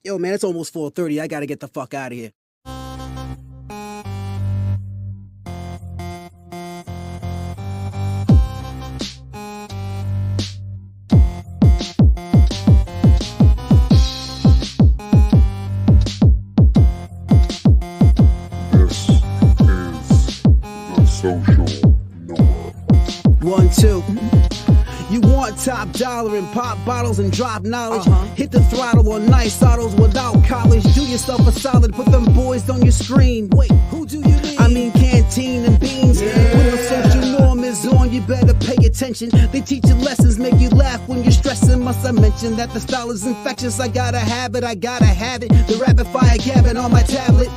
Yo, man, it's almost 4:30. I gotta get the fuck out of here. This is the social norm. 1, 2. You want top dollar and pop bottles and drop knowledge. Hit the throttle on nice autos without college. Do yourself a solid, put them boys on your screen. Wait, who do you mean? I mean Canteen and Beans. When the social norm is on, you better pay attention. They teach you lessons, make you laugh when you're stressing. Must I mention that the style is infectious? I gotta have it, I gotta have it. The rapid fire gabbing on my tablet.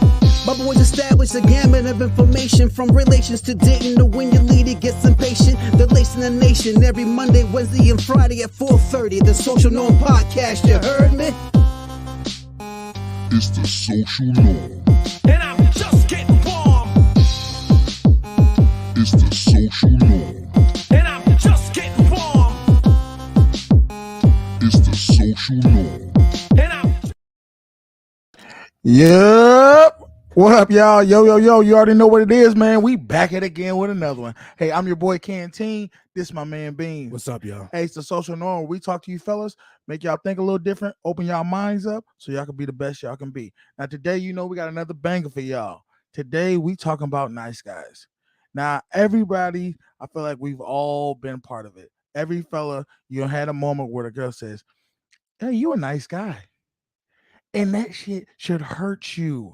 My boys established a gamut of information, from relations to dating to when your leader gets impatient. They're lacing the nation every Monday, Wednesday, and Friday at 4:30. The Social Norm Podcast, you heard me? It's the social norm. And I'm just getting warm. It's the social norm. And I'm just getting warm. It's the social norm. And I'm Yep. What up, y'all? Yo. You already know what it is, man. We back at it again with another one. Hey, I'm your boy Canteen. This my man Bean. What's up, y'all? Hey, it's the social norm where we talk to you fellas, make y'all think a little different, open y'all minds up so y'all can be the best y'all can be. Now, today, you know, we got another banger for y'all. Today, we talking about nice guys. Now, everybody, I feel like we've all been part of it. Every fella, you had a moment where the girl says, hey, you a nice guy. And that shit should hurt you.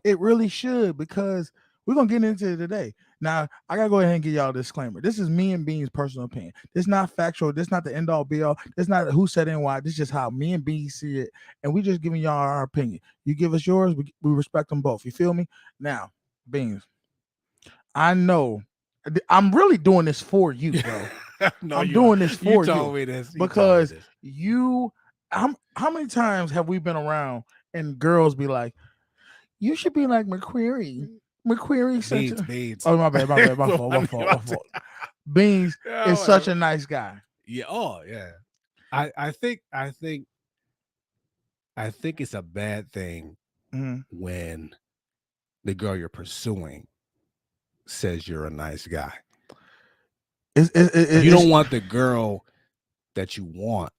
It really should, because we're going to get into it today. Now, I got to go ahead and give y'all a disclaimer. This is me and Bean's personal opinion. This is not factual. This is not the end all be all. This is not who said it and why. This is just how me and Bean see it. And we just giving y'all our opinion. You give us yours, we respect them both. You feel me? Now, Beans, I know I'm really doing this for you, bro. No, I'm doing this for you. Told you me this. because how many times have we been around and girls be like, you should be like McQuarrie. McQuarrie Beans. Oh, my bad. My fault. Beans is such a nice guy. Yeah. Oh, yeah. I think it's a bad thing when the girl you're pursuing says you're a nice guy. You don't want the girl that you want.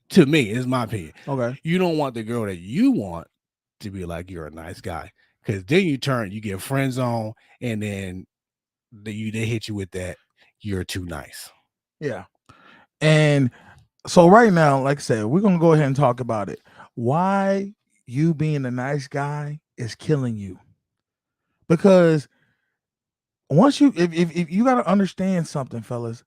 To me, is my opinion. Okay. You don't want the girl that you want to be like you're a nice guy, because then you get friend zone, and then they hit you with that you're too nice. Yeah. And so right now, like I said, we're gonna go ahead and talk about it. Why you being a nice guy is killing you. Because once you if you got to understand something, fellas,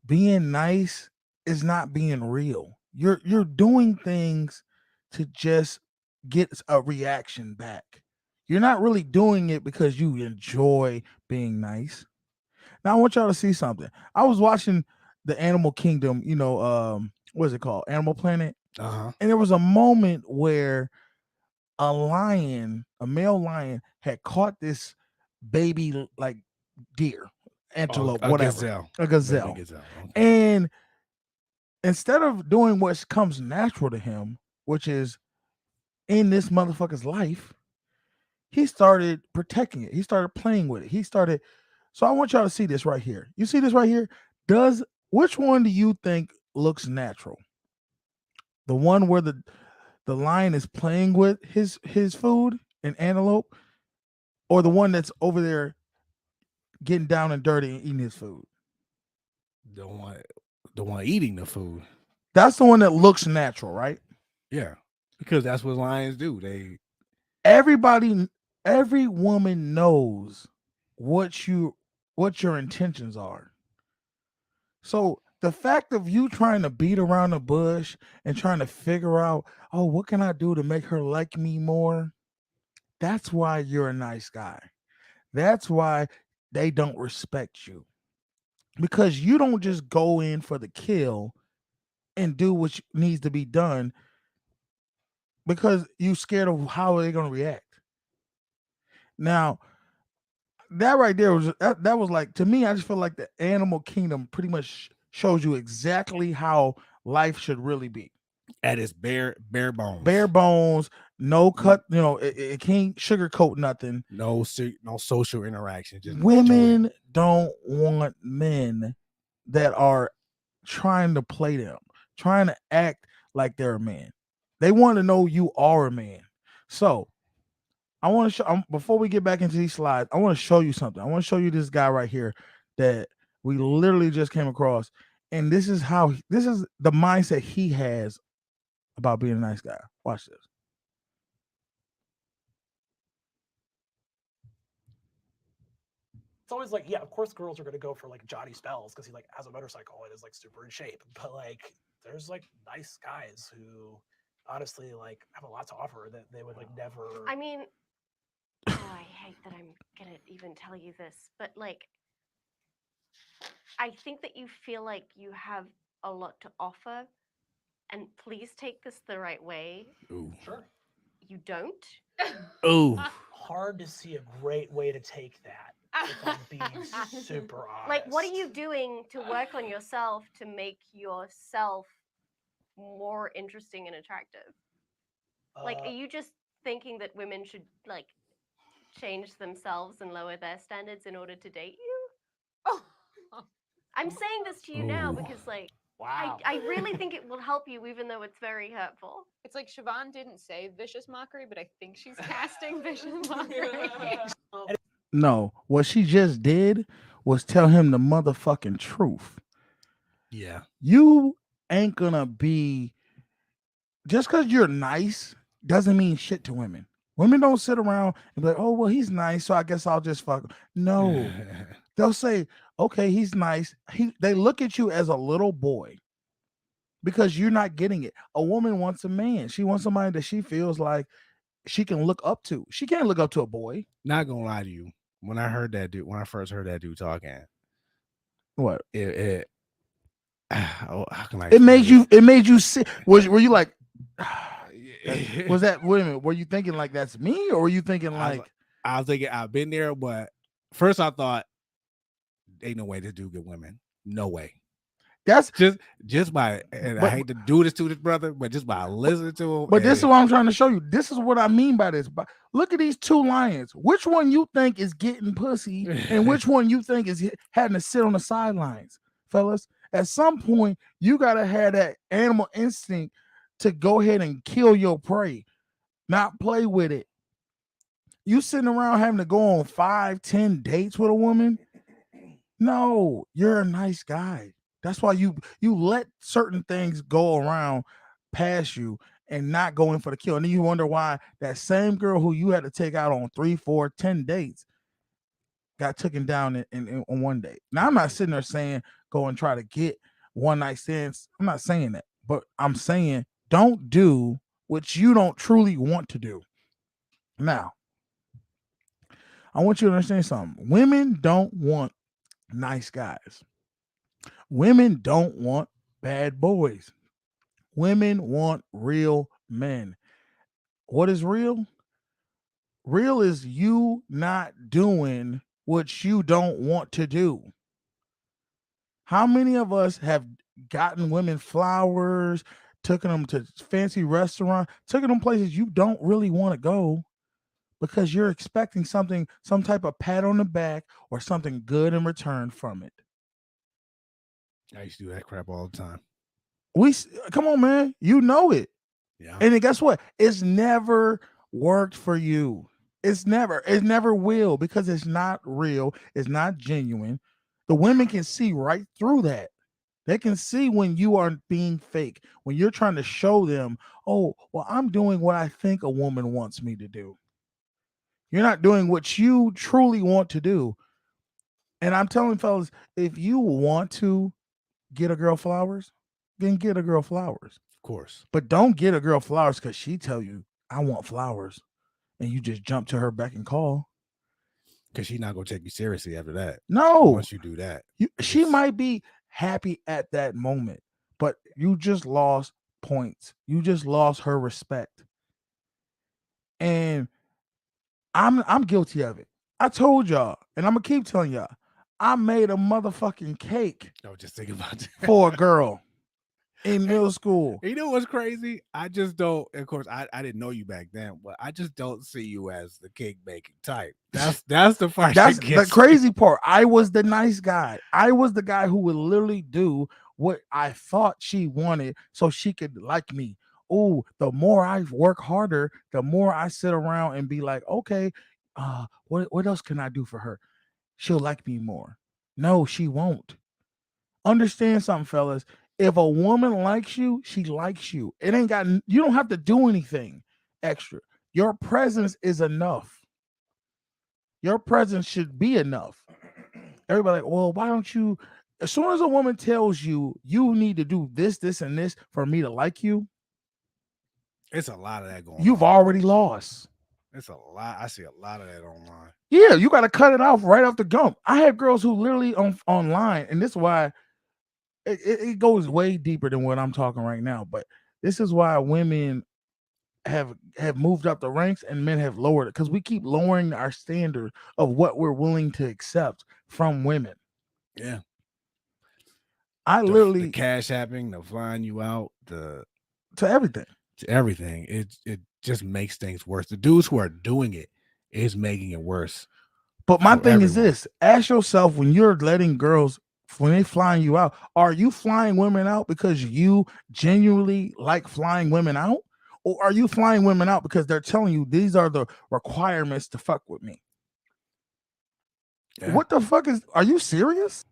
being nice is not being real. You're doing things to just get a reaction back. You're not really doing it because you enjoy being nice. Now I want y'all to see something. I was watching the Animal Kingdom, what is it called? Animal Planet. Uh-huh. And there was a moment where a male lion had caught this baby like deer, antelope, whatever. A gazelle. Okay. And instead of doing what comes natural to him, which is in this motherfucker's life, he started protecting it. He started playing with it. So I want y'all to see this right here. You see this right here? Which one do you think looks natural? The one where the lion is playing with his food and antelope, or the one that's over there getting down and dirty and eating his food? The one eating the food. That's the one that looks natural, right? Yeah, because that's what lions do. Every woman knows what your intentions are. So the fact of you trying to beat around the bush and trying to figure out, oh, what can I do to make her like me more? That's why you're a nice guy. That's why they don't respect you. Because you don't just go in for the kill and do what needs to be done because you're scared of how they're going to react. Now, that right there was like, to me, I just feel like the Animal Kingdom pretty much shows you exactly how life should really be. At its bare bones. Bare bones, no cut. You know, it can't sugarcoat nothing. No social interaction. Just Women don't want men that are trying to play them, trying to act like they're a man. They want to know you are a man. So I want to show, before we get back into these slides, I want to show you something. I want to show you this guy right here that we literally just came across. And this is the mindset he has about being a nice guy. Watch this. It's always like, yeah, of course girls are going to go for like Johnny Spells because he like has a motorcycle and is like super in shape. But like, there's like nice guys who honestly like have a lot to offer that they would like never. I mean, oh, I hate that I'm going to even tell you this, but like, I think that you feel like you have a lot to offer, and please take this the right way. Ooh. Sure. You don't. Ooh. Hard to see a great way to take that. If I'm being super honest. Like, what are you doing to work on yourself to make yourself more interesting and attractive? Like, are you just thinking that women should like change themselves and lower their standards in order to date you? Oh. I'm saying this to you now because, like, wow. I really think it will help you, even though it's very hurtful. It's like Siobhan didn't say vicious mockery, but I think she's casting vicious mockery. No, what she just did was tell him the motherfucking truth. Yeah. You ain't gonna be, just because you're nice doesn't mean shit to women. Women don't sit around and be like, oh, well, he's nice, so I guess I'll just fuck him. No. They'll say, okay, he's nice. They look at you as a little boy because you're not getting it. A woman wants a man. She wants somebody that she feels like she can look up to. She can't look up to a boy. Not gonna lie to you. When I first heard that dude talking, What? How can I It made you sick. Were you like, was that, wait a minute, were you thinking like that's me, or were you thinking like, I was thinking I've been there, but first I thought ain't no way this dude get women. No way. that's Just by, and I hate to do this to this brother, but just by listening to him. But this is what I'm trying to show you. This is what I mean by this. But look at these two lions. Which one you think is getting pussy, and which one you think is having to sit on the sidelines, fellas? At some point, you gotta have that animal instinct to go ahead and kill your prey, not play with it. You sitting around having to go on 5-10 dates with a woman? No, you're a nice guy. That's why you let certain things go around past you and not go in for the kill. And then you wonder why that same girl who you had to take out on 3, 4, 10 dates got taken down in one day. Now, I'm not sitting there saying go and try to get one night stands. I'm not saying that, but I'm saying don't do what you don't truly want to do. Now, I want you to understand something. Women don't want nice guys. Women don't want bad boys. Women want real men. What is real? Real is you not doing what you don't want to do. How many of us have gotten women flowers, taken them to fancy restaurants, taken them places you don't really want to go because you're expecting something, some type of pat on the back or something good in return from it? I used to do that crap all the time. Come on, man. You know it. Yeah. And then guess what? It's never worked for you. It never will, because it's not real. It's not genuine. The women can see right through that. They can see when you are being fake, when you're trying to show them, oh, well, I'm doing what I think a woman wants me to do. You're not doing what you truly want to do. And I'm telling fellas, if you want to get a girl flowers, then get a girl flowers. Of course. But don't get a girl flowers because she tell you, I want flowers, and you just jump to her beck and call. Because she's not going to take you seriously after that. No. Once you do that. She might be happy at that moment, but you just lost points. You just lost her respect. And I'm guilty of it. I told y'all, and I'm going to keep telling y'all, I made a motherfucking cake I was just thinking about that. for a girl. in middle school. You know what's crazy? I just don't. Of course, I didn't know you back then, but I just don't see you as the cake baking type. That's the part. That's that the gets crazy part. I was the nice guy. I was the guy who would literally do what I thought she wanted so she could like me. Oh, the more I work harder, the more I sit around and be like, okay, what else can I do for her? She'll like me more. No, she won't. Understand something, fellas. If a woman likes you, she likes you. It ain't got you don't have to do anything extra. Your presence is enough. Your presence should be enough. Everybody like, well, why don't you? As soon as a woman tells you you need to do this, this, and this for me to like you, It's a lot of that going. you've on. already lost. It's a lot. I see a lot of that online. Yeah, you got to cut it off right off the jump. I have girls who literally online, and this is why it goes way deeper than what I'm talking right now. But this is why women have moved up the ranks and men have lowered it because we keep lowering our standard of what we're willing to accept from women. Yeah. I The literally cash happening, the flying you out, to everything. to everything. It just makes things worse. The dudes who are doing it is making it worse. But my for thing is everyone. this: ask yourself when you're letting girls, when they flying you out, are you flying women out because you genuinely like flying women out? Or are you flying women out because they're telling you these are the requirements to fuck with me? Yeah. What the fuck are you serious?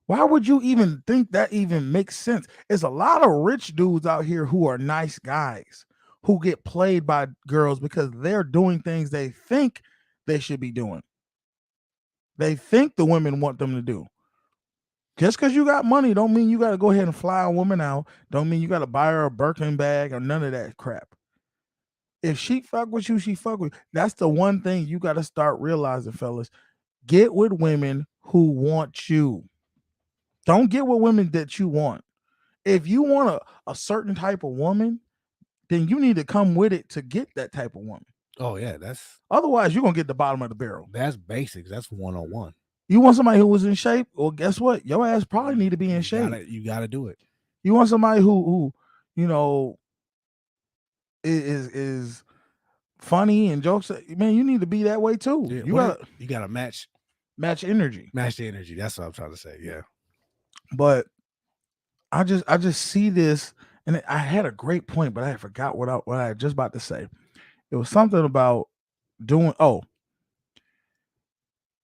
Why would you even think that even makes sense? There's a lot of rich dudes out here who are nice guys who get played by girls because they're doing things they think they should be doing. They think the women want them to do. Just because you got money don't mean you got to go ahead and fly a woman out. Don't mean you got to buy her a Birkin bag or none of that crap. If she fuck with you, she fuck with you. That's the one thing you got to start realizing, fellas. Get with women who want you. Don't get with women that you want. If you want a certain type of woman, then you need to come with it to get that type of woman. Oh yeah, that's Otherwise, you're going to get the bottom of the barrel. basics. That's 101. You want somebody who was in shape? Well, guess what? Your ass probably need to be in shape. You gotta do it. You want somebody who you know is funny and jokes. Man, you need to be that way too. Yeah, You gotta match energy. the energy. That's what I'm trying to say. Yeah. But I just see this, and I had a great point, but I forgot what I had just about to say. It was something about doing.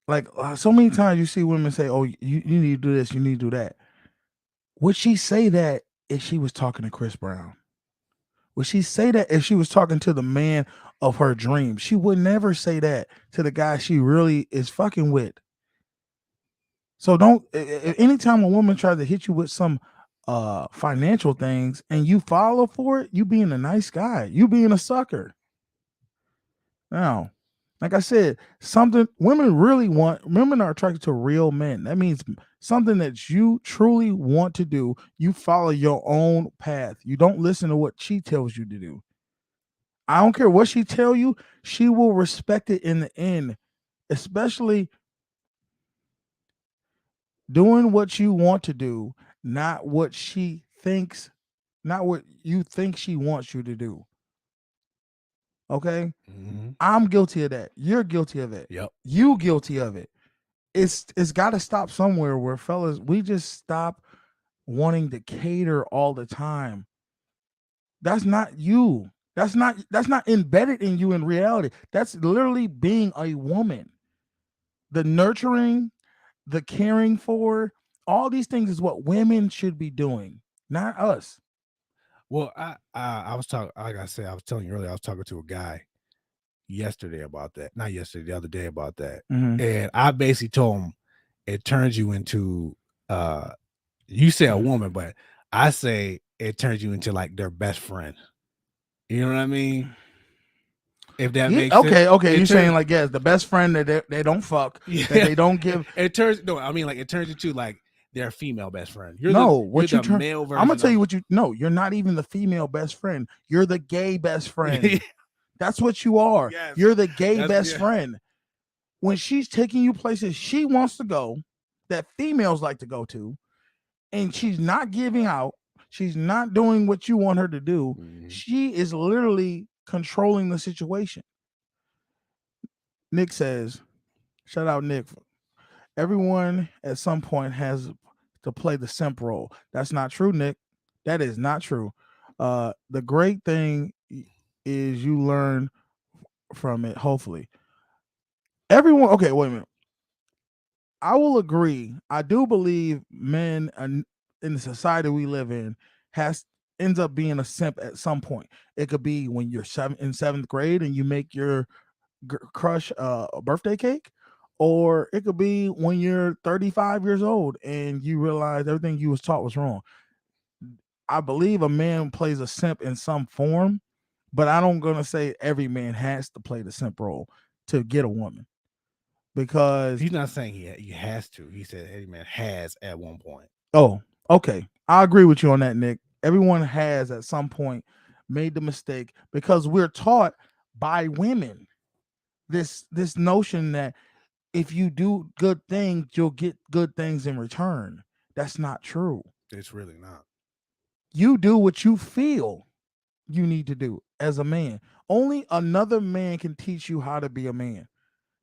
Like so many times you see women say, "Oh, you need to do this, you need to do that." Would she say that if she was talking to Chris Brown? Would she say that if she was talking to the man of her dreams? She would never say that to the guy she really is fucking with. So don't. Anytime a woman tries to hit you with some financial things and you follow for it, you being a nice guy, you being a sucker. Now, like I said, something women really want, women are attracted to real men. That means something that you truly want to do. You follow your own path. You don't listen to what she tells you to do. I don't care what she tell you. She will respect it in the end, especially doing what you want to do, not what she thinks, not what you think she wants you to do. Okay? Mm-hmm. I'm guilty of that. You're guilty of it. Yep. You guilty of it. It's got to stop somewhere where fellas, we just stop wanting to cater all the time. That's not you. That's not embedded in you in reality. That's literally being a woman. The nurturing, the caring for, all these things is what women should be doing, not us. Well, I was talking, like I said, I was telling you earlier, I was talking to a guy yesterday about that. Not yesterday, the other day about that. Mhm. And I basically told him it turns you into you say a woman, but I say it turns you into like their best friend. You know what I mean? If that makes sense. Okay. It You're saying turns- like, yes, the best friend that they don't fuck, Yeah. that they don't give. It turns it turns into like their female best friend. You're the male version. I'm gonna tell you of- what you're not even the female best friend. You're the gay best friend. That's what you are. Yes. You're the gay That's- best yeah. friend. When she's taking you places she wants to go, that females like to go to, and she's not giving out, she's not doing what you want her to do. Mhm. She is literally controlling the situation. Nick says, shout out Nick. Everyone at some point has to play the simp role. That's not true, Nick. That is not true. The great thing is you learn from it, hopefully. Everyone, okay, wait a minute. I will agree. I do believe men in the society we live in ends up being a simp at some point. It could be when you're in seventh grade and you make your crush a birthday cake, or it could be when you're 35 years old and you realize everything you was taught was wrong. I believe a man plays a simp in some form, but I don't gonna say every man has to play the simp role to get a woman, because He's not saying he has to. He said every man has at one point. oh, okay, I agree with you on that, Nick. Everyone has at some point made the mistake, because we're taught by women this notion that if you do good things, you'll get good things in return. That's not true. It's really not. You do what you feel you need to do as a man. Only another man can teach you how to be a man.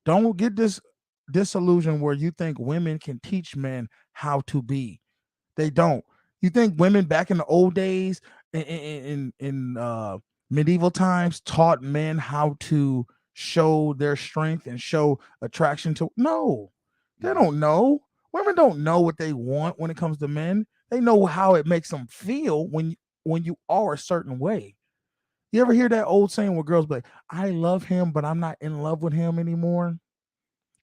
Don't get this disillusion where you think women can teach men how to be. They don't. You think women back in the old days in medieval times taught men how to show their strength and show attraction to? No, they don't know. Women don't know what they want when it comes to men. They know how it makes them feel when you are a certain way. You ever hear that old saying where girls be like, I love him, but I'm not in love with him anymore?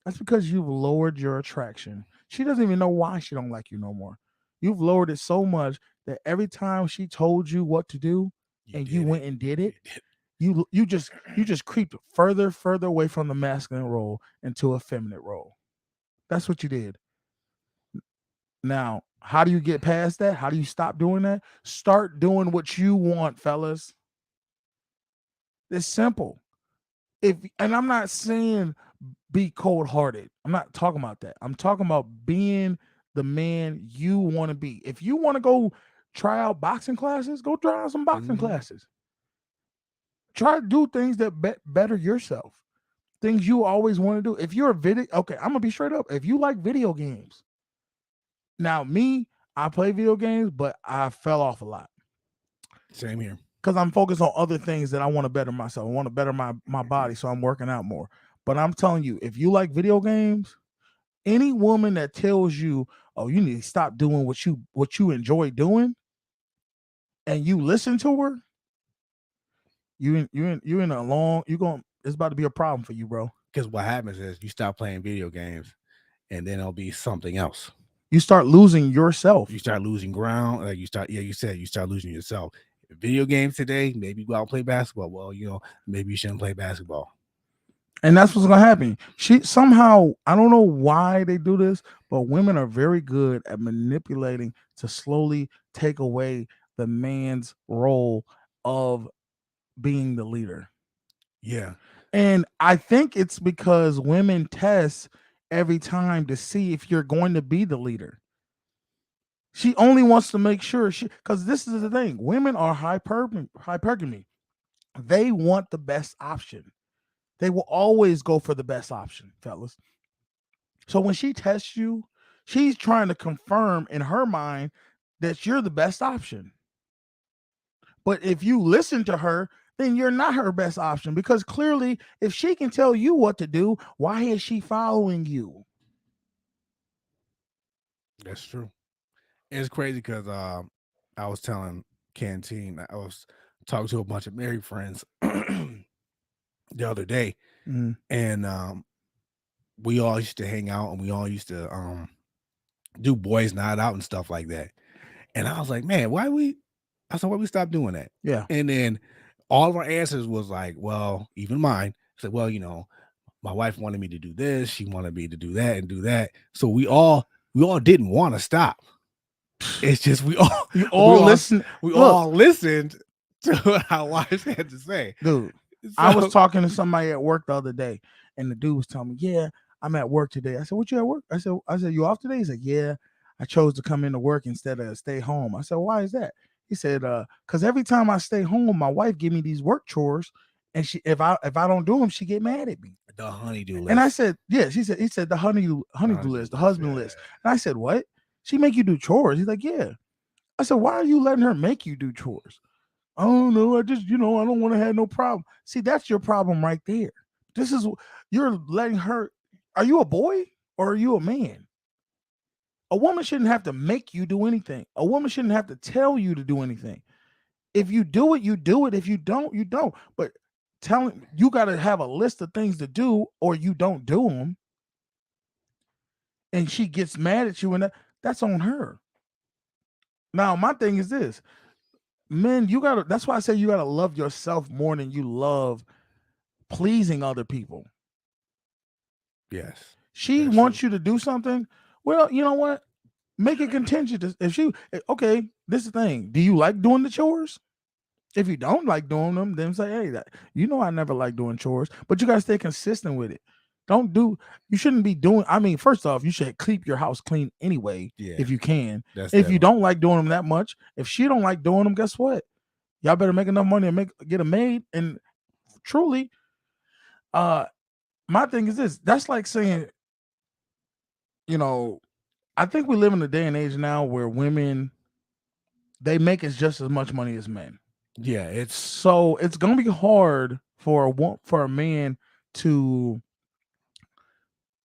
That's because you've lowered your attraction. She doesn't even know why she don't like you no more. You've lowered it so much that every time she told you what to do and you went and did it, you just creeped further away from the masculine role into a feminine role. That's what you did. Now, how do you get past that? How do you stop doing that? Start doing what you want, fellas. It's simple. And I'm not saying be cold-hearted. I'm not talking about that. I'm talking about being the man you want to be. If you want to go try out boxing classes, go try out some boxing classes. Try to do things that better yourself. Things you always want to do. If you're okay, I'm gonna be straight up. If you like video games, now me, I play video games, but I fell off a lot. Same here. Because I'm focused on other things that I want to better myself. I want to better my body, so I'm working out more. But I'm telling you, if you like video games, any woman that tells you, "Oh, you need to stop doing what you enjoy doing," and you listen to her, it's about to be a problem for you, bro. Because what happens is you stop playing video games, and then it'll be something else. You start losing yourself. You start losing ground. Like you start losing yourself. Video games today, maybe go out and play basketball. Well, maybe you shouldn't play basketball. And that's what's gonna happen. Somehow, I don't know why they do this, but women are very good at manipulating to slowly take away the man's role of being the leader. Yeah. And I think it's because women test every time to see if you're going to be the leader. She only wants to make sure because this is the thing. Women are hypergamy. They want the best option. They will always go for the best option, fellas. So when she tests you, she's trying to confirm in her mind that you're the best option. But if you listen to her, then you're not her best option, because clearly if she can tell you what to do, why is she following you? That's true. It's crazy because I was telling Canteen, I was talking to a bunch of married friends the other day, and we all used to hang out and we all used to do boys' night out and stuff like that. And I was like, man, why we stop doing that? Yeah. And then all of our answers was like, well, even mine said, well, my wife wanted me to do this, she wanted me to do that and do that. So we all didn't want to stop. It's just we all listened to what our wives had to say. Dude, I was talking to somebody at work the other day, and the dude was telling me, yeah, I'm at work today. I said, what you at work? I said, you off today? He said, yeah, I chose to come into work instead of stay home. I said, why is that? He said, because every time I stay home, my wife give me these work chores, and if I don't do them, she get mad at me. The honeydew list. And I said, yes. He said the honeydew list, the husband list. And I said, what? She make you do chores? He's like, yeah. I said, why are you letting her make you do chores? I don't know. I just, I don't want to have no problem. See, that's your problem right there. This is, you're letting her. Are you a boy or are you a man? A woman shouldn't have to make you do anything. A woman shouldn't have to tell you to do anything. If you do it, you do it. If you don't, you don't. But telling you got to have a list of things to do, or you don't do them, and she gets mad at you, and that's on her. Now, my thing is this: men, you gotta. That's why I say you gotta love yourself more than you love pleasing other people. Yes. She wants you to do something. Well, you know what? Make it contingent. If she, okay, this is the thing. Do you like doing the chores? If you don't like doing them, then say, hey, I never like doing chores, but you got to stay consistent with it. You shouldn't be doing, first off, you should keep your house clean anyway, if you can. If you don't like doing them that much, if she don't like doing them, guess what? Y'all better make enough money and get a maid. And truly, my thing is this. That's like saying, I think we live in a day and age now where women, they make just as much money as men. Yeah, it's gonna be hard for a man to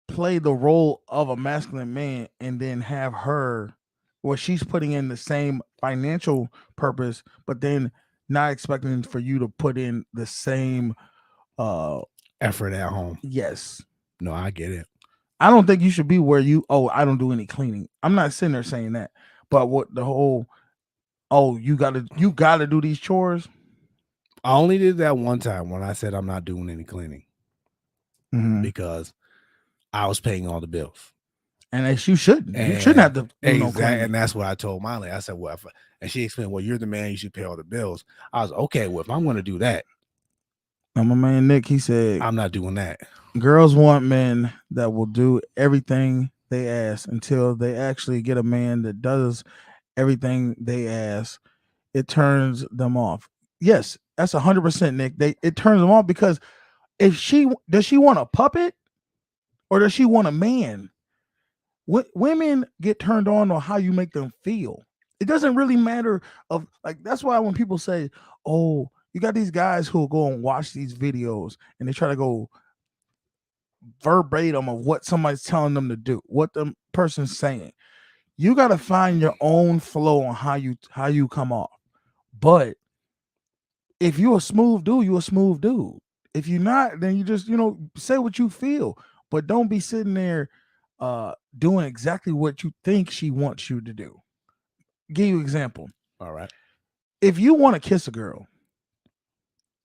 play the role of a masculine man and then have her, where she's putting in the same financial purpose, but then not expecting for you to put in the same effort at home. Yes. No, I get it. I don't think you should be where I don't do any cleaning. I'm not sitting there saying that, but what the whole, you gotta do these chores. I only did that one time when I said I'm not doing any cleaning because I was paying all the bills. And you shouldn't. You shouldn't have to do no cleaning. And that's what I told Molly. I said, well, and she explained, well, you're the man, you should pay all the bills. I was okay. Well, if I'm going to do that, and my man Nick, he said, I'm not doing that. Girls want men that will do everything they ask until they actually get a man that does everything they ask. It turns them off. Yes, that's 100%, Nick. It turns them off because does she want a puppet or does she want a man? Women get turned on how you make them feel. It doesn't really matter that's why when people say, oh, you got these guys who will go and watch these videos and they try to go verbatim of what somebody's telling them to do, what the person's saying. You got to find your own flow on how you come off. But if you're a smooth dude, you're a smooth dude. If you're not, then you just, say what you feel, but don't be sitting there doing exactly what you think she wants you to do. Give you an example. All right. If you want to kiss a girl,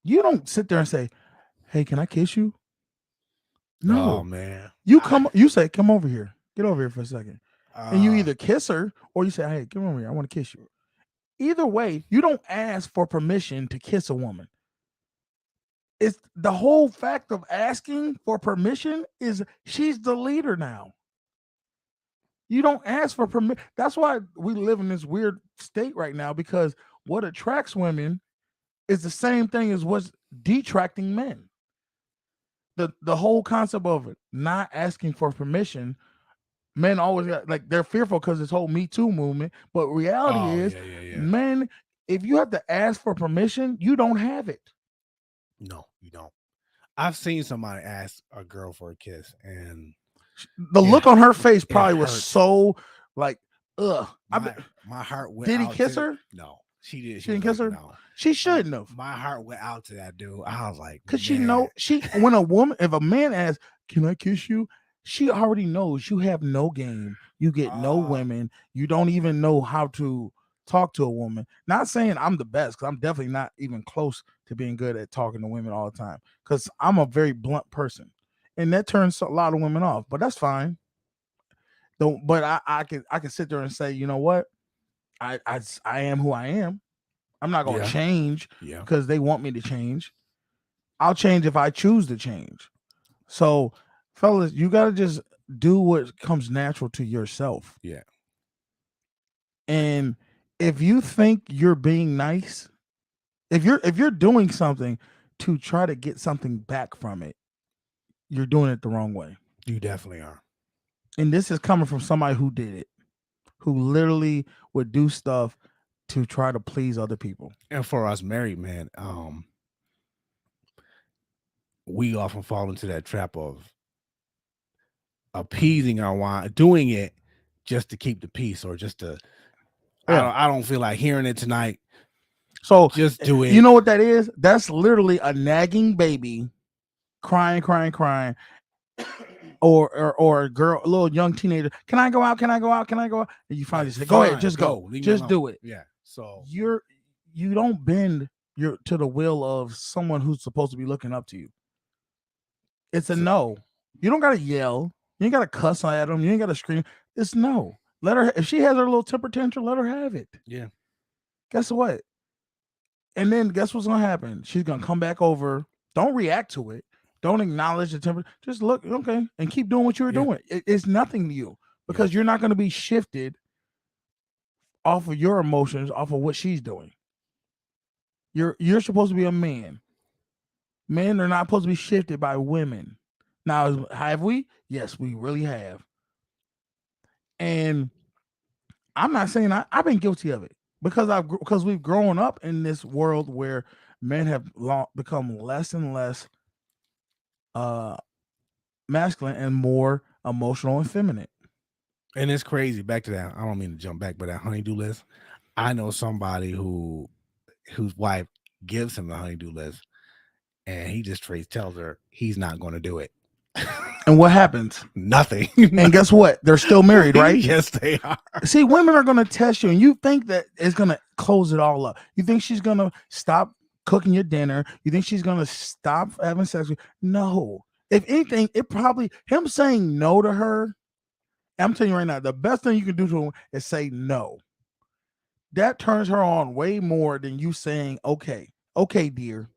you don't sit there and say, hey, can I kiss you? No, man. You say, come over here. Get over here for a second. And you either kiss her or you say, hey, come over here. I want to kiss you. Either way, you don't ask for permission to kiss a woman. It's the whole fact of asking for permission is she's the leader now. You don't ask for permission. That's why we live in this weird state right now, because what attracts women is the same thing as what's detracting men. The whole concept of not asking for permission, men always they're fearful because this whole Me Too movement. But reality is, men, if you have to ask for permission, you don't have it. No, you don't. I've seen somebody ask a girl for a kiss, and the look on her face probably was so ugh. My heart went. Did he kiss her? No, she did. She didn't kiss her. No, she shouldn't have. My heart went out to that dude. I was like, because if a man asks, "Can I kiss you?" She already knows you have no game. You get no women. You don't even know how to talk to a woman. Not saying I'm the best, because I'm definitely not even close to being good at talking to women all the time, because I'm a very blunt person, and that turns a lot of women off. But that's fine. But I can sit there and say, you know what, I am who I am. I'm not gonna change because they want me to change. I'll change if I choose to change. So, fellas, you gotta just do what comes natural to yourself. Yeah. And if you think you're being nice, if you're doing something to try to get something back from it, you're doing it the wrong way. You definitely are. And this is coming from somebody who did it, who literally would do stuff to try to please other people. And for us married men, we often fall into that trap of appeasing our wife, doing it just to keep the peace, or just to Yeah. I don't feel like hearing it tonight. So Just do it. You know what that is? That's literally a nagging baby crying, or a girl, a little young teenager. Can I go out? Can I go out? Can I go out? And you finally say, go ahead, Fine, just go. leave me Just alone. do it. Yeah. So You don't bend to the will of someone who's supposed to be looking up to you. It's a no. You don't gotta yell. You ain't gotta cuss at them. You ain't gotta scream. It's no. Let her. If she has her little temper tantrum, let her have it. yeah. Guess what? And then guess what's gonna happen? She's gonna come back over. Don't react to it. Don't acknowledge the temper. Just look, okay, and keep doing what you were Yeah. doing. It's nothing to you because you're not gonna be shifted off of your emotions, off of what she's doing. You're supposed to be a man. Men are not supposed to be shifted by women. Now, have we? Yes, we really have. And I'm not saying I've been guilty of it because we've grown up in this world where men have become less and less masculine and more emotional and feminine. And it's crazy. Back to that. I don't mean to jump back, but that honeydew list. I know somebody whose wife gives him the honeydew list, and he just straight tells her he's not going to do it. And what happens? Nothing. And guess what? They're still married, right? Yes, they are. See, women are going to test you, and you think that it's going to close it all up. You think she's going to stop cooking your dinner? You think she's going to stop having sex with you? No. If anything, it probably, him saying no to her, I'm telling you right now, the best thing you can do to him is say no. That turns her on way more than you saying, okay, dear.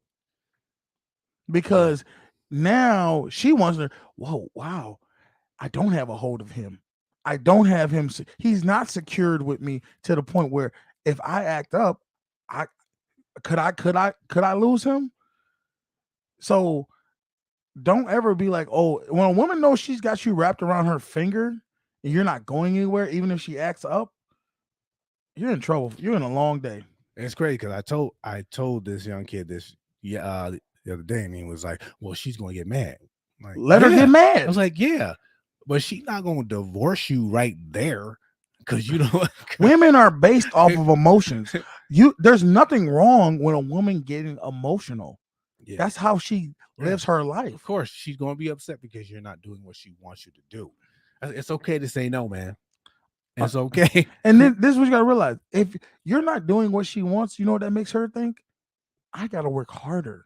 Because now she wants to, whoa, wow, I don't have a hold of him. I don't have him. He's not secured with me to the point where if I act up, could I lose him? So don't ever be like, oh, when a woman knows she's got you wrapped around her finger and you're not going anywhere, even if she acts up, you're in trouble. You're in a long day. It's crazy because I told this young kid this the other day, and he was like, well, she's going to get mad. I'm like, Let her get I mad. was like, yeah, but she's not going to divorce you right there because you know Women are based off of emotions. There's nothing wrong with a woman getting emotional. Yeah. That's how she lives her life. Of course, she's going to be upset because you're not doing what she wants you to do. It's okay to say no, man. It's okay. And then this is what you got to realize. If you're not doing what she wants, you know what that makes her think? I got to work harder.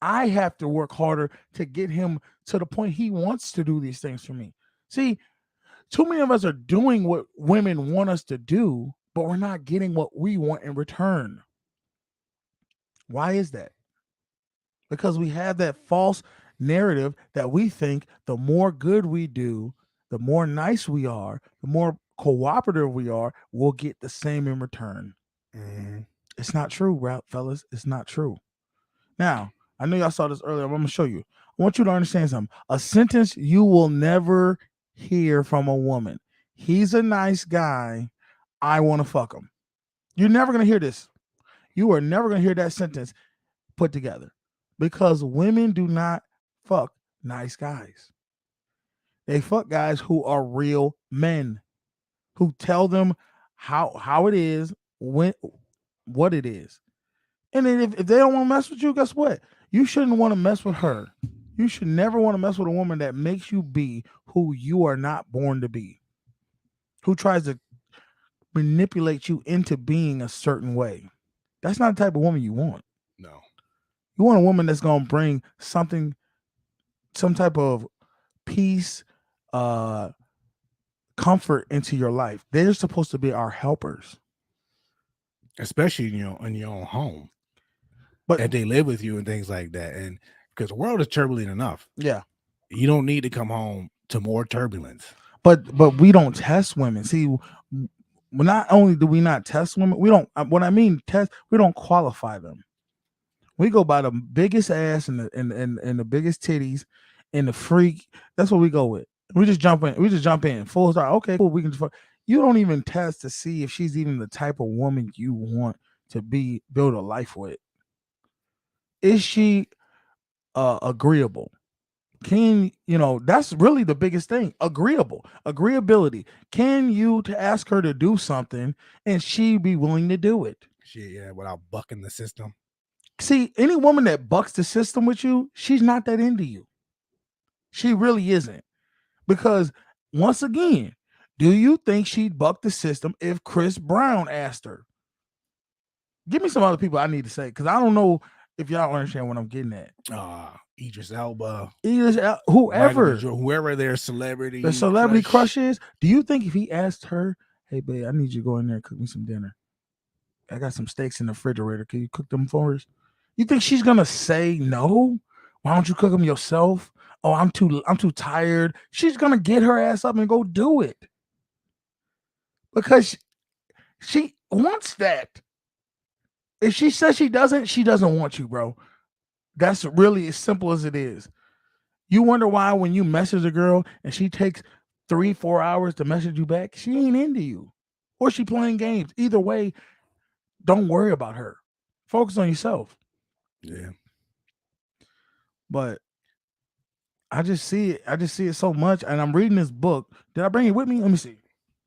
I have to work harder to get him to the point he wants to do these things for me. See, too many of us are doing what women want us to do, but we're not getting what we want in return. Why is that? Because we have that false narrative that we think the more good we do, the more nice we are, the more cooperative we are, we'll get the same in return. Mhm. It's not true, fellas. It's not true. Now, I know y'all saw this earlier. I'm going to show you. I want you to understand something. A sentence you will never hear from a woman. He's a nice guy. I want to fuck him. You're never going to hear this. You are never going to hear that sentence put together because women do not fuck nice guys. They fuck guys who are real men, who tell them how it is, what it is. And then if they don't want to mess with you, guess what? You shouldn't want to mess with her. You should never want to mess with a woman that makes you be who you are not born to be, who tries to manipulate you into being a certain way. That's not the type of woman you want. No. You want a woman that's going to bring something, some type of peace, comfort into your life. They're supposed to be our helpers. Especially in your own home. But and they live with you and things like that. And because the world is turbulent enough. Yeah. You don't need to come home to more turbulence. But we don't test women. See, not only do we not test women, we don't. What I mean test, we don't qualify them. We go by the biggest ass and the biggest titties and the freak. That's what we go with. We just jump in. We just jump in full start. Okay, cool. We can. You don't even test to see if she's even the type of woman you want to build a life with. Is she agreeable? Can that's really the biggest thing. Agreeability. Can you to ask her to do something and she be willing to do it? Shit, without bucking the system. See, any woman that bucks the system with you, she's not that into you. She really isn't. Because once again, do you think she'd buck the system if Chris Brown asked her? Give me some other people I need to say, because I don't know if y'all understand what I'm getting at. Idris Elba, whoever their celebrity, the celebrity crush is. Do you think if he asked her, "Hey, babe, I need you to go in there and cook me some dinner. I got some steaks in the refrigerator. Can you cook them for us?" You think she's gonna say no? Why don't you cook them yourself? Oh, I'm too tired. She's gonna get her ass up and go do it because she wants that. If she says she doesn't want you, bro. That's really as simple as it is. You wonder why when you message a girl and she takes 3-4 hours to message you back, she ain't into you. Or she playing games. Either way, don't worry about her. Focus on yourself. Yeah. But I just see it so much. And I'm reading this book. Did I bring it with me? Let me see.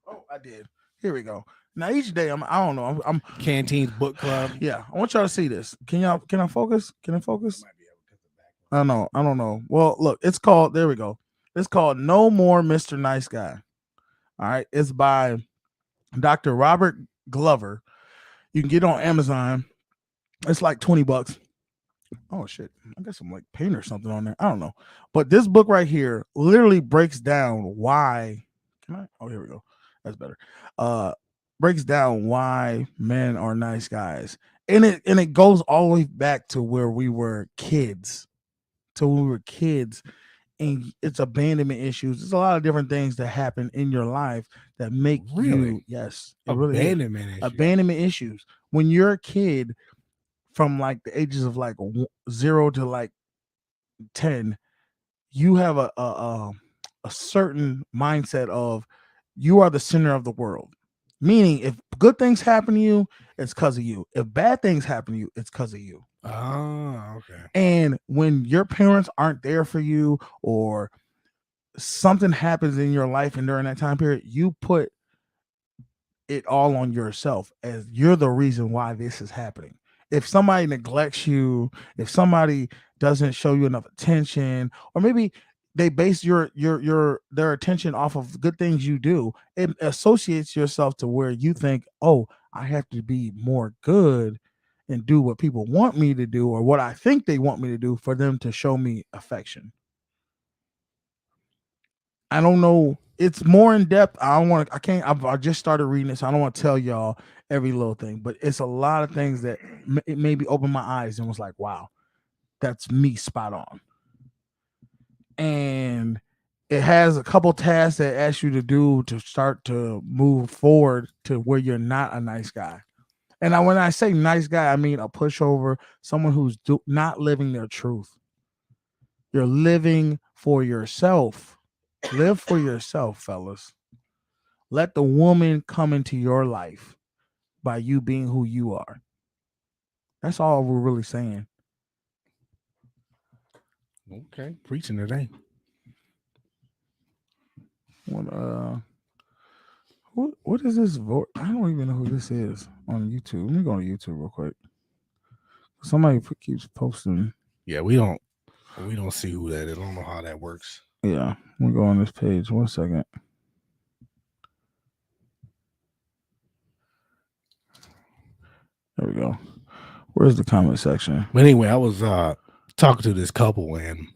Oh, I did. Here we go. Now each day I don't know. I'm Canteen's book club. Yeah, I want y'all to see this. Can I focus? Can I focus? I don't know. Well, look, it's called, there we go. It's called No More Mr. Nice Guy. All right. It's by Dr. Robert Glover. You can get it on Amazon. It's like $20. Oh shit. I got some like paint or something on there. I don't know. But this book right here literally breaks down why. Oh, here we go. That's better. Breaks down why men are nice guys. And it goes all the way back to where we were kids. And it's abandonment issues. There's a lot of different things that happen in your life that make you, yes, abandonment issues. When you're a kid, from like the ages of like 0 to like 10, you have a certain mindset of you are the center of the world. Meaning, if good things happen to you, it's because of you. If bad things happen to you, it's because of you. Oh, okay. And when your parents aren't there for you, or something happens in your life and during that time period, you put it all on yourself as you're the reason why this is happening. If somebody neglects you, if somebody doesn't show you enough attention, or maybe they base their attention off of good things you do, it associates yourself to where you think, oh, I have to be more good and do what people want me to do, or what I think they want me to do for them to show me affection. I don't know. It's more in depth. I just started reading it, so I don't want to tell y'all every little thing, but it's a lot of things that it maybe opened my eyes and was like, wow, that's me spot on. And it has a couple tasks that ask you to do to start to move forward to where you're not a nice guy. And when I say nice guy, I mean a pushover, someone who's not living their truth. You're living for yourself. Live for yourself, fellas. Let the woman come into your life by you being who you are. That's all we're really saying. Okay, preaching today. What is this vote? I don't even know who this is on YouTube. Let me go to YouTube real quick. Somebody keeps posting. Yeah, we don't see who that is. I don't know how that works. Yeah, we'll go on this page. 1 second. There we go. Where's the comment section? But anyway, I was talking to this couple, and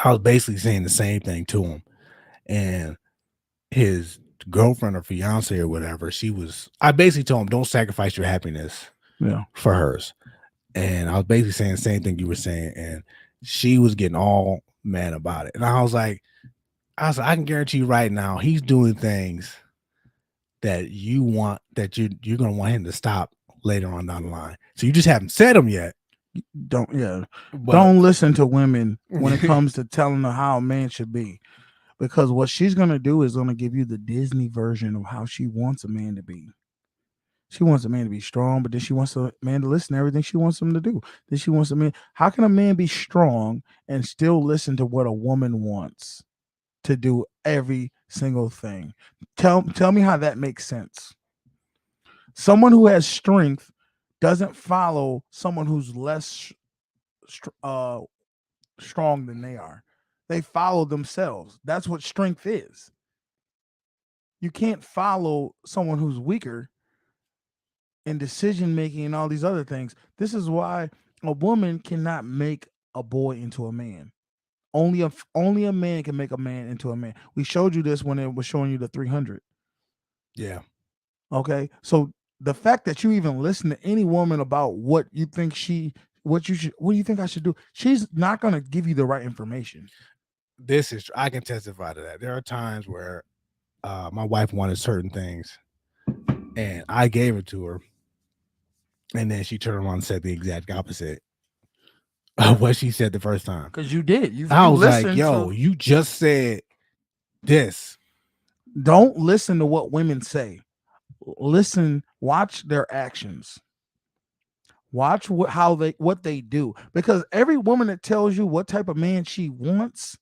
I was basically saying the same thing to him. And his girlfriend or fiance or whatever, I basically told him, don't sacrifice your happiness for hers. And I was basically saying the same thing you were saying, and she was getting all mad about it. And I was like, I can guarantee you right now, he's doing things that you're gonna want him to stop later on down the line. So you just haven't said them yet. Don't But listen to women when it comes to telling her how a man should be, because what she's gonna do is gonna give you the Disney version of how she wants a man to be. She wants a man to be strong, but then she wants a man to listen to everything she wants him to do. Then she wants a man. How can a man be strong and still listen to what a woman wants to do every single thing? Tell me how that makes sense. Someone who has strength doesn't follow someone who's less strong than they are. They follow themselves. That's what strength is. You can't follow someone who's weaker in decision making and all these other things. This is why a woman cannot make a boy into a man. Only a man can make a man into a man. We showed you this when it was showing you the 300. yeah, Okay, so the fact that you even listen to any woman about what you think what do you think I should do? She's not going to give you the right information. I can testify to that. There are times where my wife wanted certain things and I gave it to her, and then she turned around and said the exact opposite of what she said the first time. Because you did. I You was like, listened yo, to- you just said this. Don't listen to what women say. Listen, watch their actions. Watch what they do, because every woman that tells you what type of man she wants,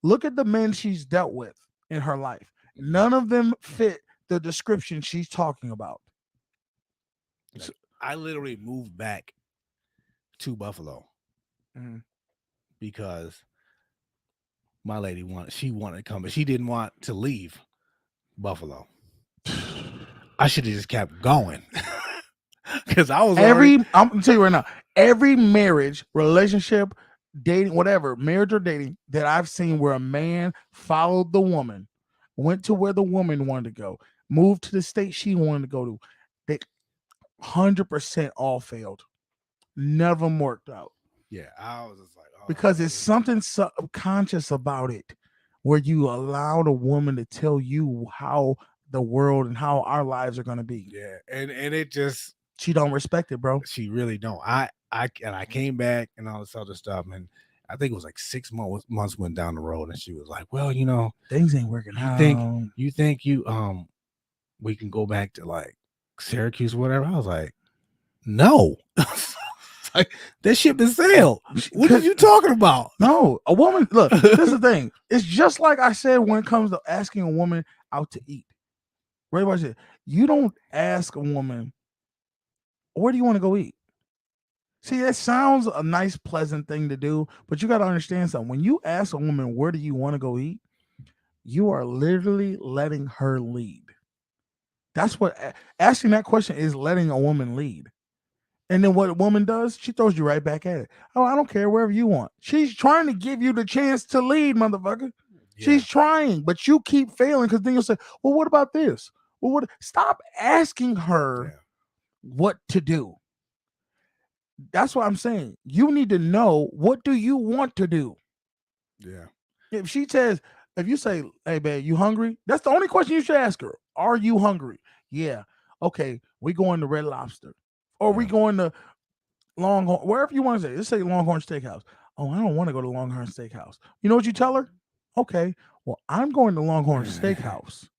look at the men she's dealt with in her life. None of them fit the description she's talking about. I literally moved back to Buffalo Mhm. because my lady wanted to come, but she didn't want to leave Buffalo. I should have just kept going because I was I'm gonna tell you right now, every marriage, relationship, dating, whatever, marriage or dating that I've seen where a man followed the woman, went to where the woman wanted to go, moved to the state she wanted to go to, they 100% all failed. None of them worked out. Yeah, I was just like, oh, Because it's something subconscious about it, where you allow the woman to tell you how the world and how our lives are going to be. yeah, and it just, she don't respect it, bro. She really don't. I came back and all this other stuff, and I think it was like 6 months went down the road, and she was like, well, things ain't working out. You think we can go back to like Syracuse or whatever? I was like, no. Like, that ship has sailed. What are you talking about? No, a woman, look, this is the thing. It's just like I said when it comes to asking a woman out to eat. Right? Watch it. You don't ask a woman, where do you want to go eat? See, that sounds a nice, pleasant thing to do, but you got to understand something. When you ask a woman, where do you want to go eat? You are literally letting her lead. That's what asking that question is, letting a woman lead. And then what a woman does, she throws you right back at it. Oh, I don't care, wherever you want. She's trying to give you the chance to lead, motherfucker. Yeah. She's trying, but you keep failing, because then you'll say, well, what about this? Well, what? Stop asking her what to do. That's what I'm saying. You need to know, what do you want to do? Yeah. If you say, hey, babe, you hungry? That's the only question you should ask her. Are you hungry? Yeah. Okay, we going to Red Lobster. Or we going to Longhorn, wherever you want to say. Let's say Longhorn Steakhouse. Oh, I don't want to go to Longhorn Steakhouse. You know what you tell her? Okay, well, I'm going to Longhorn Steakhouse.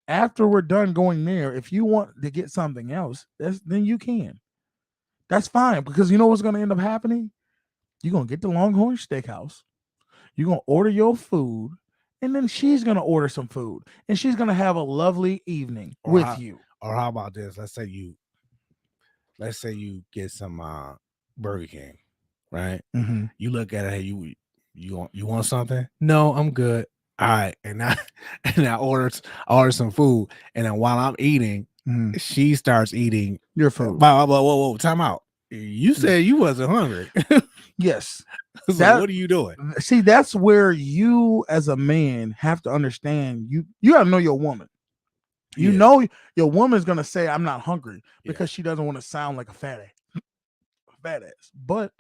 After we're done going there, if you want to get something else, then you can. That's fine, because you know what's going to end up happening? You're going to get the Longhorn Steakhouse. You're going to order your food, and then she's going to order some food, and she's going to have a lovely evening with you. Or how about this? Let's say you get some Burger King, right? Mm-hmm. You look at it, hey, you want something? No, I'm good. All right, and I order some food, and then while I'm eating, she starts eating your food. Whoa, time out. You said you wasn't hungry. Yes. So what are you doing? See, that's where you as a man have to understand. You got to know your woman. You know your woman's gonna say, I'm not hungry, because she doesn't want to sound like a fat ass. But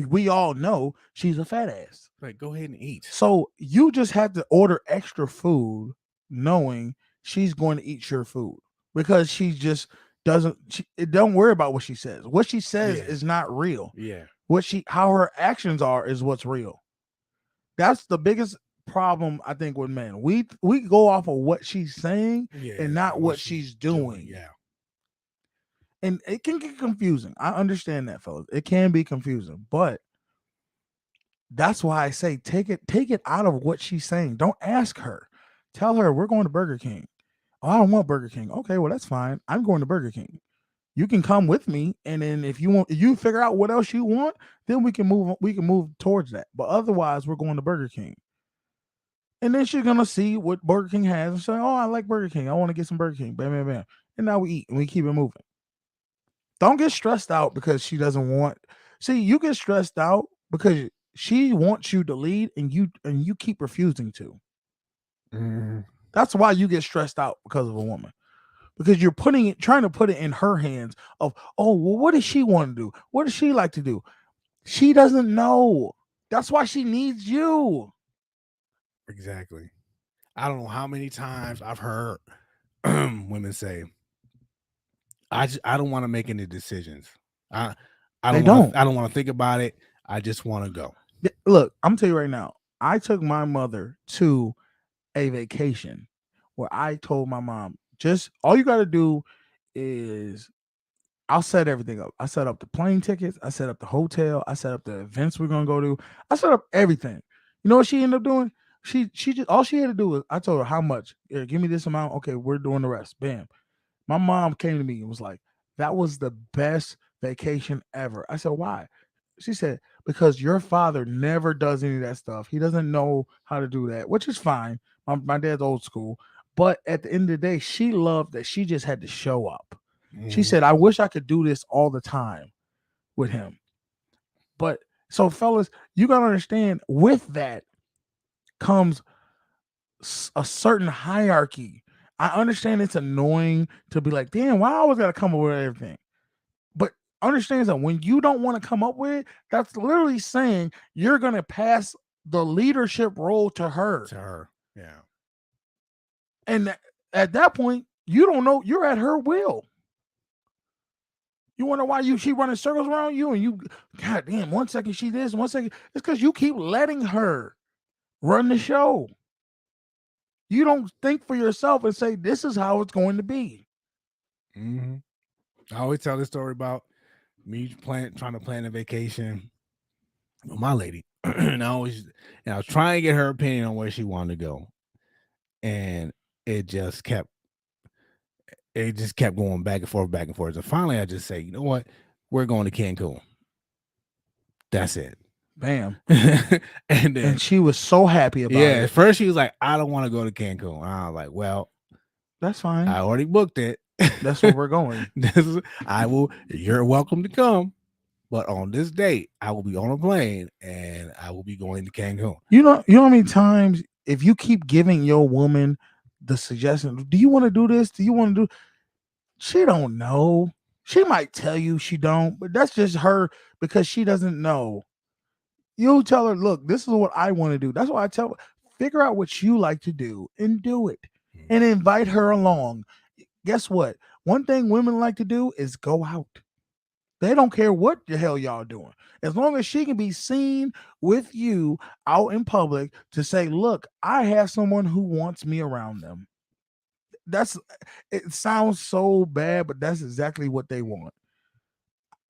we all know she's a fat ass. Like, go ahead and eat. So you just have to order extra food, knowing she's going to eat your food because she just don't worry about what she says. What she says Yeah. is not real. Yeah. How her actions are is what's real. That's the biggest problem I think with men. We go off of what she's saying Yeah. and not what she's doing. Yeah. And it can get confusing. I understand that, fellas. It can be confusing, but that's why I say take it out of what she's saying. Don't ask her. Tell her we're going to Burger King. Oh, I don't want Burger King. Okay, well that's fine. I'm going to Burger King. You can come with me, and then if you figure out what else you want, then we can move towards that. But otherwise, we're going to Burger King. And then she's gonna see what Burger King has and say, "Oh, I like Burger King. I want to get some Burger King." Bam, bam, bam. And now we eat and we keep it moving. Don't get stressed out because she doesn't want. See, you get stressed out because she wants you to lead, and you keep refusing to. Mhm. That's why you get stressed out because of a woman. Because you're trying to put it in her hands of, oh, well, what does she want to do? What does she like to do? She doesn't know. That's why she needs you. Exactly. I don't know how many times I've heard women say, I don't want to make any decisions. I They don't don't. want to think about it. I just want to go. Look, I'm gonna tell you right now. I took my mother to a vacation where I told my mom, just all you got to do is I'll set everything up. I set up the plane tickets. I set up the hotel. I set up the events we're gonna go to. I set up everything. You know what she ended up doing? She just all she had to do was I told her how much. Here, give me this amount. Okay, we're doing the rest. Bam. My mom came to me and was like, "That was the best vacation ever." I said, "Why?" She said, "Because your father never does any of that stuff. He doesn't know how to do that," which is fine. My dad's old school. But at the end of the day, she loved that she just had to show up. She Mhm. said, "I wish I could do this all the time with him." But so, fellas, you got to understand with that comes a certain hierarchy. I understand it's annoying to be like, damn, why I always got to come up with everything? But understand that when you don't want to come up with it, that's literally saying you're going to pass the leadership role to her. To her. Yeah. And at that point, you don't know, you're at her will. You wonder why she running circles around you and you, God damn, 1 second she this, 1 second. It's because you keep letting her run the show. You don't think for yourself and say, this is how it's going to be. Mm-hmm. I always tell this story about me trying to plan a vacation with my lady. And I was trying to get her opinion on where she wanted to go. And it just kept going back and forth, back and forth. And finally I just say, you know what? We're going to Cancun. That's it. Bam. And then she was so happy about it. At first she was like, I don't want to go to Cancun. And I was like, well, that's fine. I already booked it. That's where we're going. You're welcome to come. But on this date, I will be on a plane and I will be going to Cancun. You know how many times if you keep giving your woman the suggestion, do you want to do this? Do you want to do? She don't know. She might tell you she don't, but that's just her because she doesn't know. You tell her, look, this is what I want to do. That's why I tell her, figure out what you like to do and do it and invite her along. Guess what? One thing women like to do is go out. They don't care what the hell y'all doing. As long as she can be seen with you out in public to say, look, I have someone who wants me around them. It sounds so bad, but that's exactly what they want.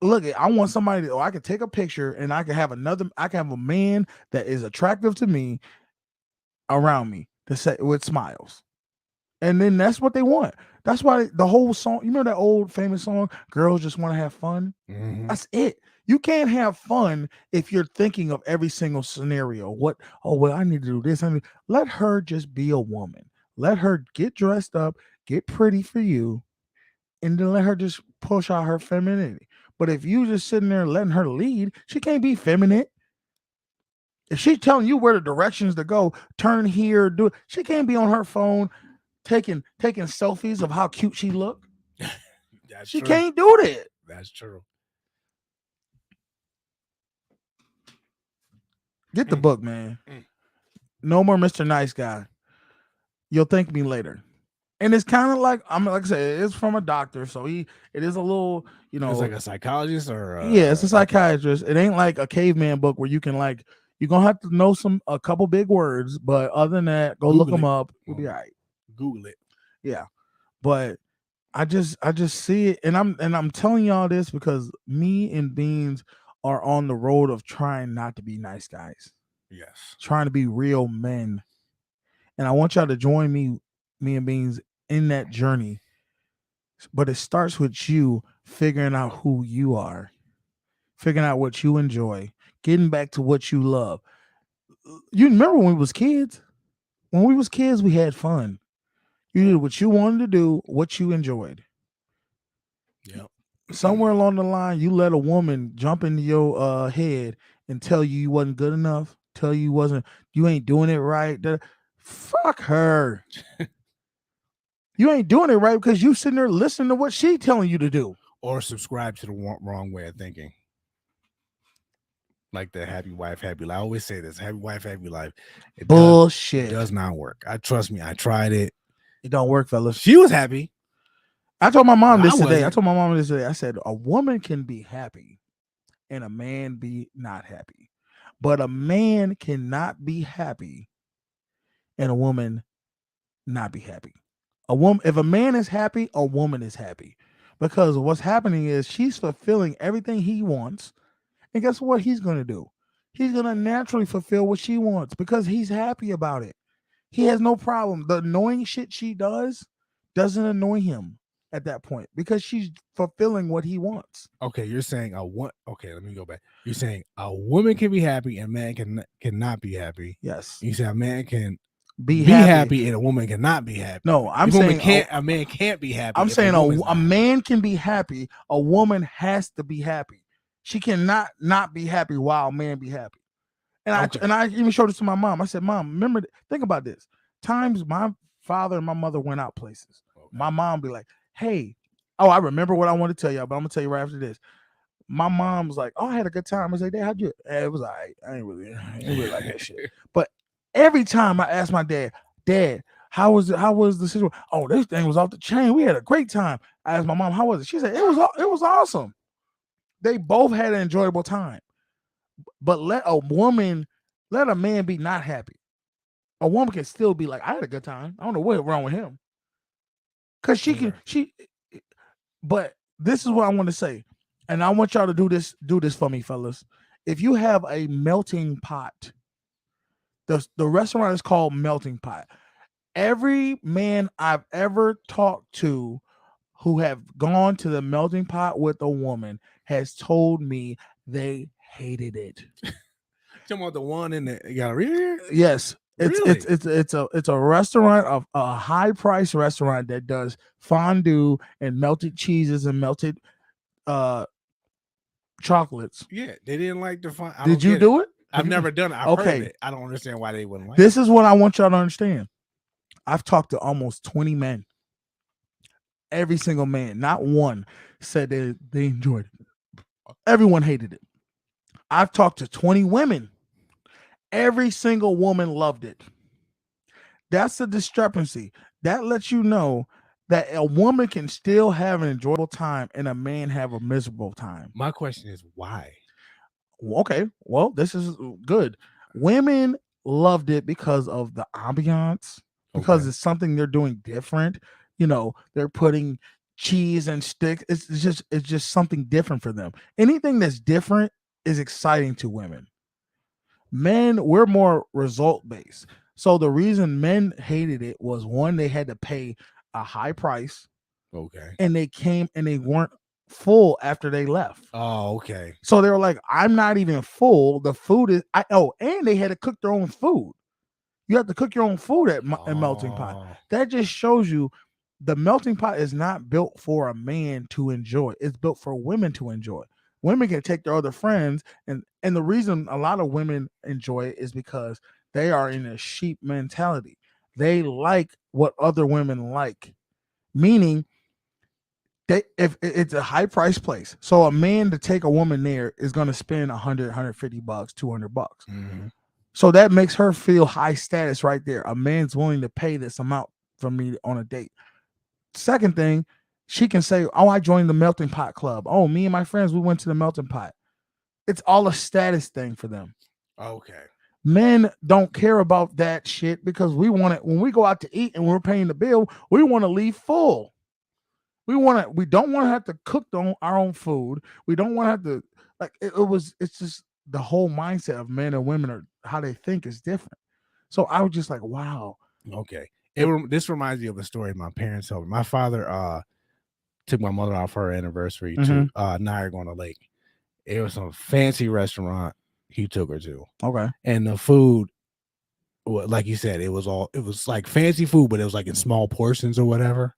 Look, I want somebody that I can take a picture and I can have a man that is attractive to me around me to say with smiles. And then that's what they want. That's why the whole song, you know that old famous song, Girls Just Want to Have Fun? Mm-hmm. That's it. You can't have fun if you're thinking of every single scenario. I need to do this. Let her just be a woman. Let her get dressed up, get pretty for you, and then let her just push out her femininity. But if you just sitting there letting her lead, she can't be feminine. If she's telling you where the directions to go, turn here, do it. She can't be on her phone taking selfies of how cute she look. She can't do that. That's true. Get the book, man. No more Mr. Nice Guy. You'll thank me later. And it's kind of like like I said, it's from a doctor, so it is a little, It's like a psychologist or yeah, it's a okay. psychiatrist. It ain't like a caveman book where you can like you're gonna have to know a couple big words, but other than that, go look Google them it. up. You'll be Oh. all right. Google it. Yeah, but I just see it, and I'm telling y'all this because me and Beans are on the road of trying not to be nice guys, Yes. trying to be real men, and I want y'all to join me and Beans in that journey. But it starts with you figuring out who you are, figuring out what you enjoy, getting back to what you love. You remember when we was kids? When we was kids, we had fun. You did what you wanted to do, what you enjoyed. Yep. Somewhere along the line, you let a woman jump into your head and tell you wasn't good enough, tell you ain't doing it right. Fuck her. You ain't doing it right because you sitting there listening to what she telling you to do. Or subscribe to the wrong way of thinking. Like the happy wife, happy life. I always say this: happy wife, happy life. It Bullshit. does not work. Trust me. I tried it. It don't work, fellas. She was happy. I told my mom this I today. I wasn't. told my mom this today. I said a woman can be happy and a man be not happy. But a man cannot be happy and a woman not be happy. If a man is happy, a woman is happy. Because what's happening is she's fulfilling everything he wants. And guess what he's going to do? He's going to naturally fulfill what she wants because he's happy about it. He has no problem. The annoying shit she does doesn't annoy him at that point because she's fulfilling what he wants. Okay, you're saying okay, let me go back. You're saying a woman can be happy and a man cannot be happy. Yes. You say a man can Be happy and a woman cannot be happy. No, I'm a saying a man can't be happy. I'm if saying woman's a not. man can be happy. A woman has to be happy. She cannot not be happy while a man be happy. And I even showed this to my mom. I said, Mom, remember, think about this. Times my father and my mother went out places. Okay. My mom be like, hey, I remember what I want to tell y'all, but I'm gonna tell you right after this. My mom was like, oh, I had a good time. I was like, Dad, how'd you? It was all right. I ain't really like that shit. But every time I asked my dad, how was the situation? Oh, this thing was off the chain. We had a great time. I asked my mom, how was it? She said, it was awesome. They both had an enjoyable time. But let a man be not happy. A woman can still be like, I had a good time. I don't know what's wrong with him. Because but this is what I want to say. And I want y'all to do this for me, fellas. If you have a melting pot, the restaurant is called Melting Pot. Every man I've ever talked to who have gone to the Melting Pot with a woman has told me they hated it. Talking about the one in the gallery here? Yes. Really? It's a restaurant of a high price restaurant that does fondue and melted cheeses and melted chocolates. Yeah, they didn't like the fun. Did you do it? I've never done it. I've Okay. heard it. I don't understand why they wouldn't like This it. is what I want y'all to understand. I've talked to almost 20 men. Every single man, not one, said they enjoyed it. Everyone hated it. I've talked to 20 women. Every single woman loved it. That's the discrepancy. That lets you know that a woman can still have an enjoyable time and a man have a miserable time. My question is why? Okay, well, this is good. Women loved it because of the ambiance, because it's something they're doing different. You know, they're putting cheese and sticks. It's just something different for them. Anything that's different is exciting to women. Men, we're more result based. So the reason men hated it was one, they had to pay a high price. Okay. And they came and they weren't full after they left. Oh, okay. So they were like, I'm not even full. The food is and they had to cook their own food. You have to cook your own food at Melting Pot. That just shows you the Melting Pot is not built for a man to enjoy. It's built for women to enjoy. Women can take their other friends, and the reason a lot of women enjoy it is because they are in a sheep mentality. They like what other women like, meaning if it's a high price place, so a man to take a woman there is going to spend $100, $150, $200. Mm-hmm. So that makes her feel high status right there. A man's willing to pay this amount for me on a date. Second thing, she can say, "Oh, I joined the melting pot club. Oh, me and my friends, we went to the melting pot." It's all a status thing for them. Okay. Men don't care about that shit because we want it when we go out to eat and we're paying the bill, we want to leave full. We don't want to have to cook our own food. We don't want to have to like it's just the whole mindset of men and women are how they think is different. So I was just like, wow. Okay. This reminds me of a story my parents told me. My father took my mother out for her anniversary to Niagara Lake. It was some fancy restaurant he took her to. Okay. And the food, like you said, it was like fancy food, but it was like in small portions or whatever.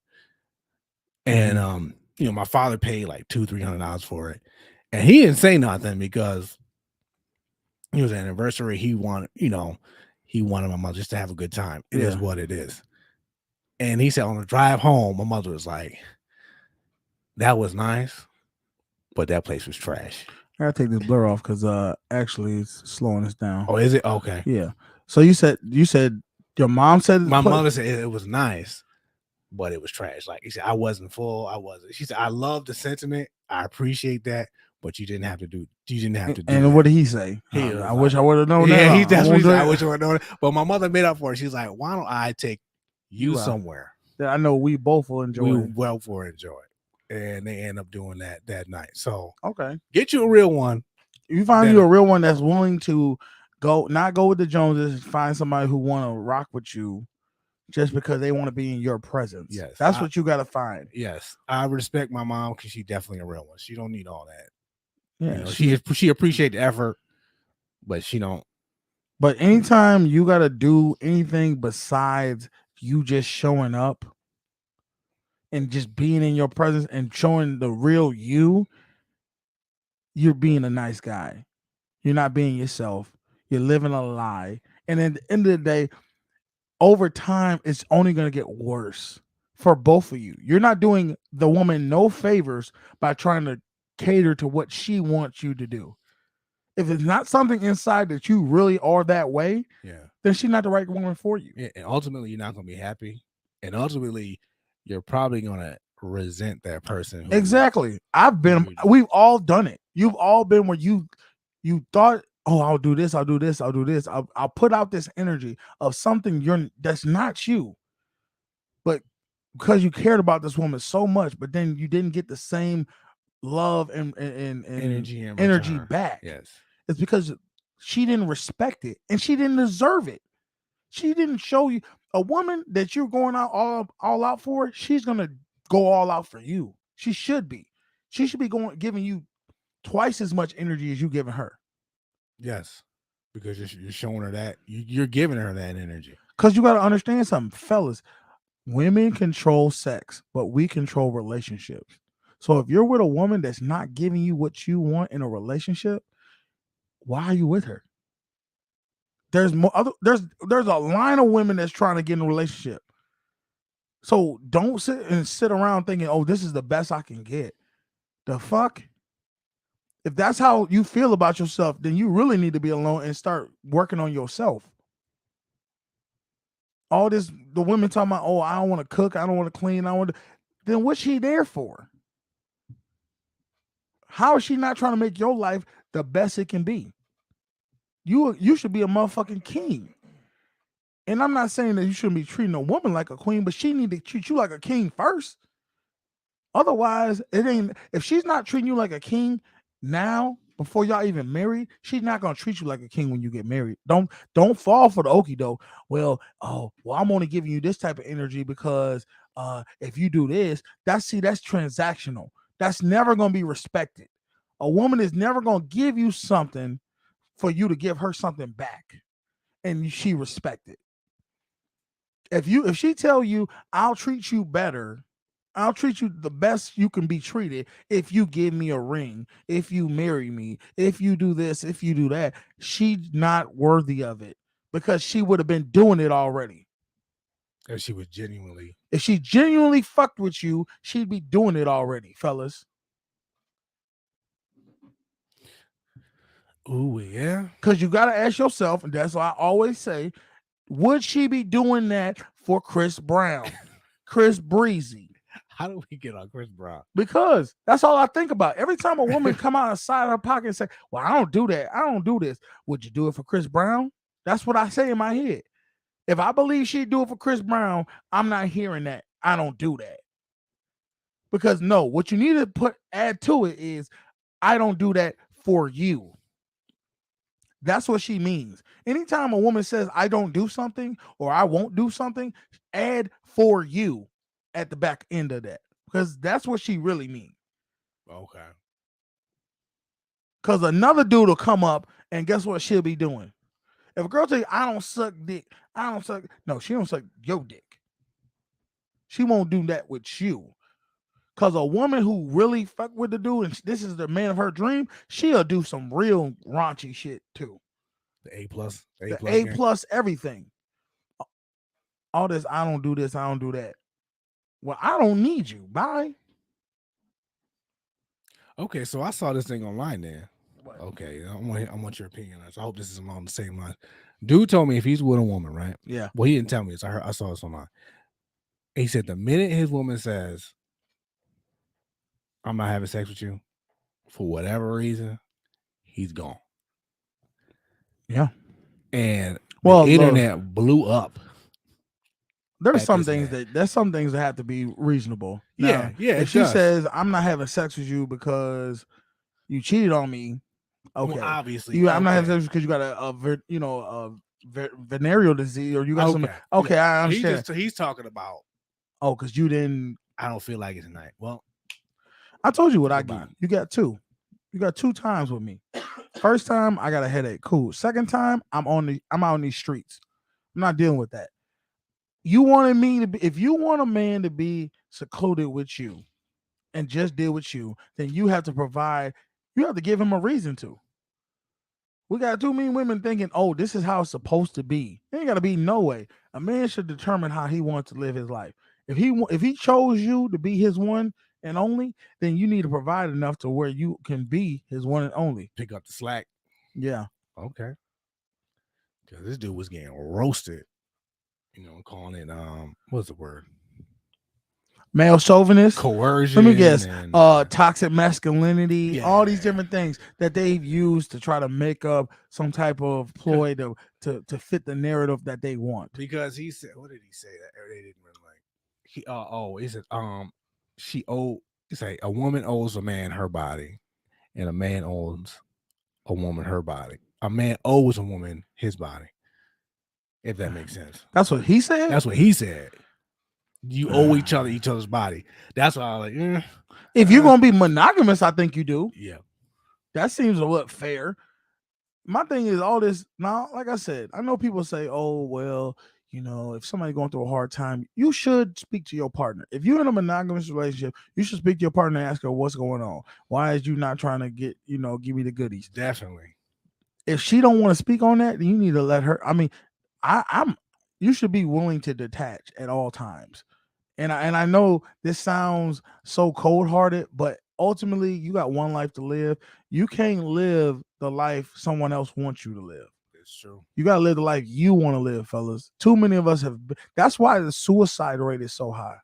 And my father paid like $200-$300 for it. And he didn't say nothing because it was an anniversary. He wanted my mother just to have a good time. It is what it is. And he said on the drive home, my mother was like, "That was nice, but that place was trash." I gotta take this blur off because actually it's slowing us down. Oh, is it? Okay. Yeah. So you said your mom said my mother said it was nice, but it was trash. Like he said, I wasn't full. I wasn't. She said, I love the sentiment. I appreciate that, but you didn't have to do. And that. What did he say? I wish I would have known that. Yeah, that's what he said. I wish I would have known it. But my mother made up for it. She's like, why don't I take you somewhere that I know we both will enjoy? And they end up doing that night. So okay, get you a real one. You find you a real one that's willing to not go with the Joneses. Find somebody who want to rock with you, just because they want to be in your presence. Yes, that's what you got to find. Yes, I respect my mom because she's definitely a real one. She don't need all that. Yeah, she appreciate the effort, but she don't. But anytime you got to do anything besides you just showing up and just being in your presence and showing the real you're being a nice guy. You're not being yourself. You're living a lie. And at the end of the day, over time, it's only going to get worse for both of you. You're not doing the woman no favors by trying to cater to what she wants you to do. If it's not something inside that you really are that way, then she's not the right woman for you. Yeah, and ultimately, you're not going to be happy. And ultimately, you're probably going to resent that person. Exactly. We've all done it. You've all been where you thought, oh, I'll do this. I'll put out this energy of something that's not you. But because you cared about this woman so much, but then you didn't get the same love and energy back. Yes. It's because she didn't respect it and she didn't deserve it. She didn't show you a woman that you're going out all out for. She's going to go all out for you. She should be. She should be giving you twice as much energy as you giving her. Yes, because you're showing her that you're giving her that energy. Because you got to understand something, fellas. Women control sex, but we control relationships. So if you're with a woman that's not giving you what you want in a relationship, why are you with her? There's a line of women that's trying to get in a relationship. So don't sit around thinking, oh, this is the best I can get. The fuck? If that's how you feel about yourself, then you really need to be alone and start working on yourself. All this, the women talking about, oh, I don't want to cook, I don't want to clean, then what's she there for? How is she not trying to make your life the best it can be? You should be a motherfucking king. And I'm not saying that you shouldn't be treating a woman like a queen, but she need to treat you like a king first. Otherwise, if she's not treating you like a king now, before y'all even married, she's not gonna treat you like a king when you get married. Don't fall for the okie doke. Well, I'm only giving you this type of energy because if you do this, that's transactional. That's never gonna be respected. A woman is never gonna give you something for you to give her something back, and she respect it. If she tell you, I'll treat you better, I'll treat you the best you can be treated if you give me a ring, if you marry me, if you do this, if you do that, she's not worthy of it because she would have been doing it already. If she genuinely fucked with you, she'd be doing it already, fellas. Ooh, yeah. Because you got to ask yourself, and that's why I always say, would she be doing that for Chris Brown, Chris Breezy, How do we get on Chris Brown? Because that's all I think about. Every time a woman come out outside of her pocket and say, well, I don't do that. I don't do this. Would you do it for Chris Brown? That's what I say in my head. If I believe she'd do it for Chris Brown, I'm not hearing that. I don't do that. Because no, what you need to add to it is, I don't do that for you. That's what she means. Anytime a woman says, I don't do something or I won't do something, add for you at the back end of that. Because that's what she really means. Okay. Because another dude will come up and guess what she'll be doing? If a girl tell you, I don't suck dick, no, she don't suck your dick. She won't do that with you. Because a woman who really fuck with the dude and this is the man of her dream, she'll do some real raunchy shit too. The A plus, The A plus everything. All this, I don't do this, I don't do that. Well, I don't need you. Bye. Okay, so I saw this thing online then. Okay, I want your opinion on this. I hope this is along the same line. Dude told me if he's with a woman, right? Yeah. Well, he didn't tell me this. I saw this online. He said the minute his woman says, I'm not having sex with you, for whatever reason, he's gone. Yeah. And well, the internet blew up. There's some things that have to be reasonable. Now, yeah. If she says, I'm not having sex with you because you cheated on me, okay. Well, obviously, I'm not having sex because you got a venereal disease or you got some. Okay, I understand. So he's talking about. Oh, because you didn't. I don't feel like it tonight. Well, I told you what I got. You got two. You got 2 times with me. First time, I got a headache. Cool. Second time, I'm out on these streets. I'm not dealing with that. You wanted me to be, if you want a man to be secluded with you and just deal with you, then you have to give him a reason to. We got too many women thinking, oh, this is how it's supposed to be. It ain't got to be no way. A man should determine how he wants to live his life. If he chose you to be his one and only, then you need to provide enough to where you can be his one and only. Pick up the slack. Yeah. Okay. Because this dude was getting roasted. Calling it what's the word? Male chauvinist, coercion. Let me guess. Toxic masculinity, all these different things that they've used to try to make up some type of ploy to fit the narrative that they want. Because he said, what did he say that they didn't really like? He said it's like a woman owes a man her body, and a man owes a woman her body. A man owes a woman his body. If that makes sense. That's what he said? That's what he said. You owe each other's body. That's why I was like, if you're going to be monogamous, I think you do. Yeah. That seems a little fair. My thing is all this. Now, like I said, I know people say, oh, well, if somebody's going through a hard time, you should speak to your partner. If you're in a monogamous relationship, you should speak to your partner and ask her what's going on. Why is you not trying to give me the goodies? Definitely. If she don't want to speak on that, then you need to let her. I mean, you should be willing to detach at all times. And I know this sounds so cold-hearted, but ultimately you got one life to live. You can't live the life someone else wants you to live. It's true. You got to live the life you want to live, fellas. Too many of us have. That's why the suicide rate is so high,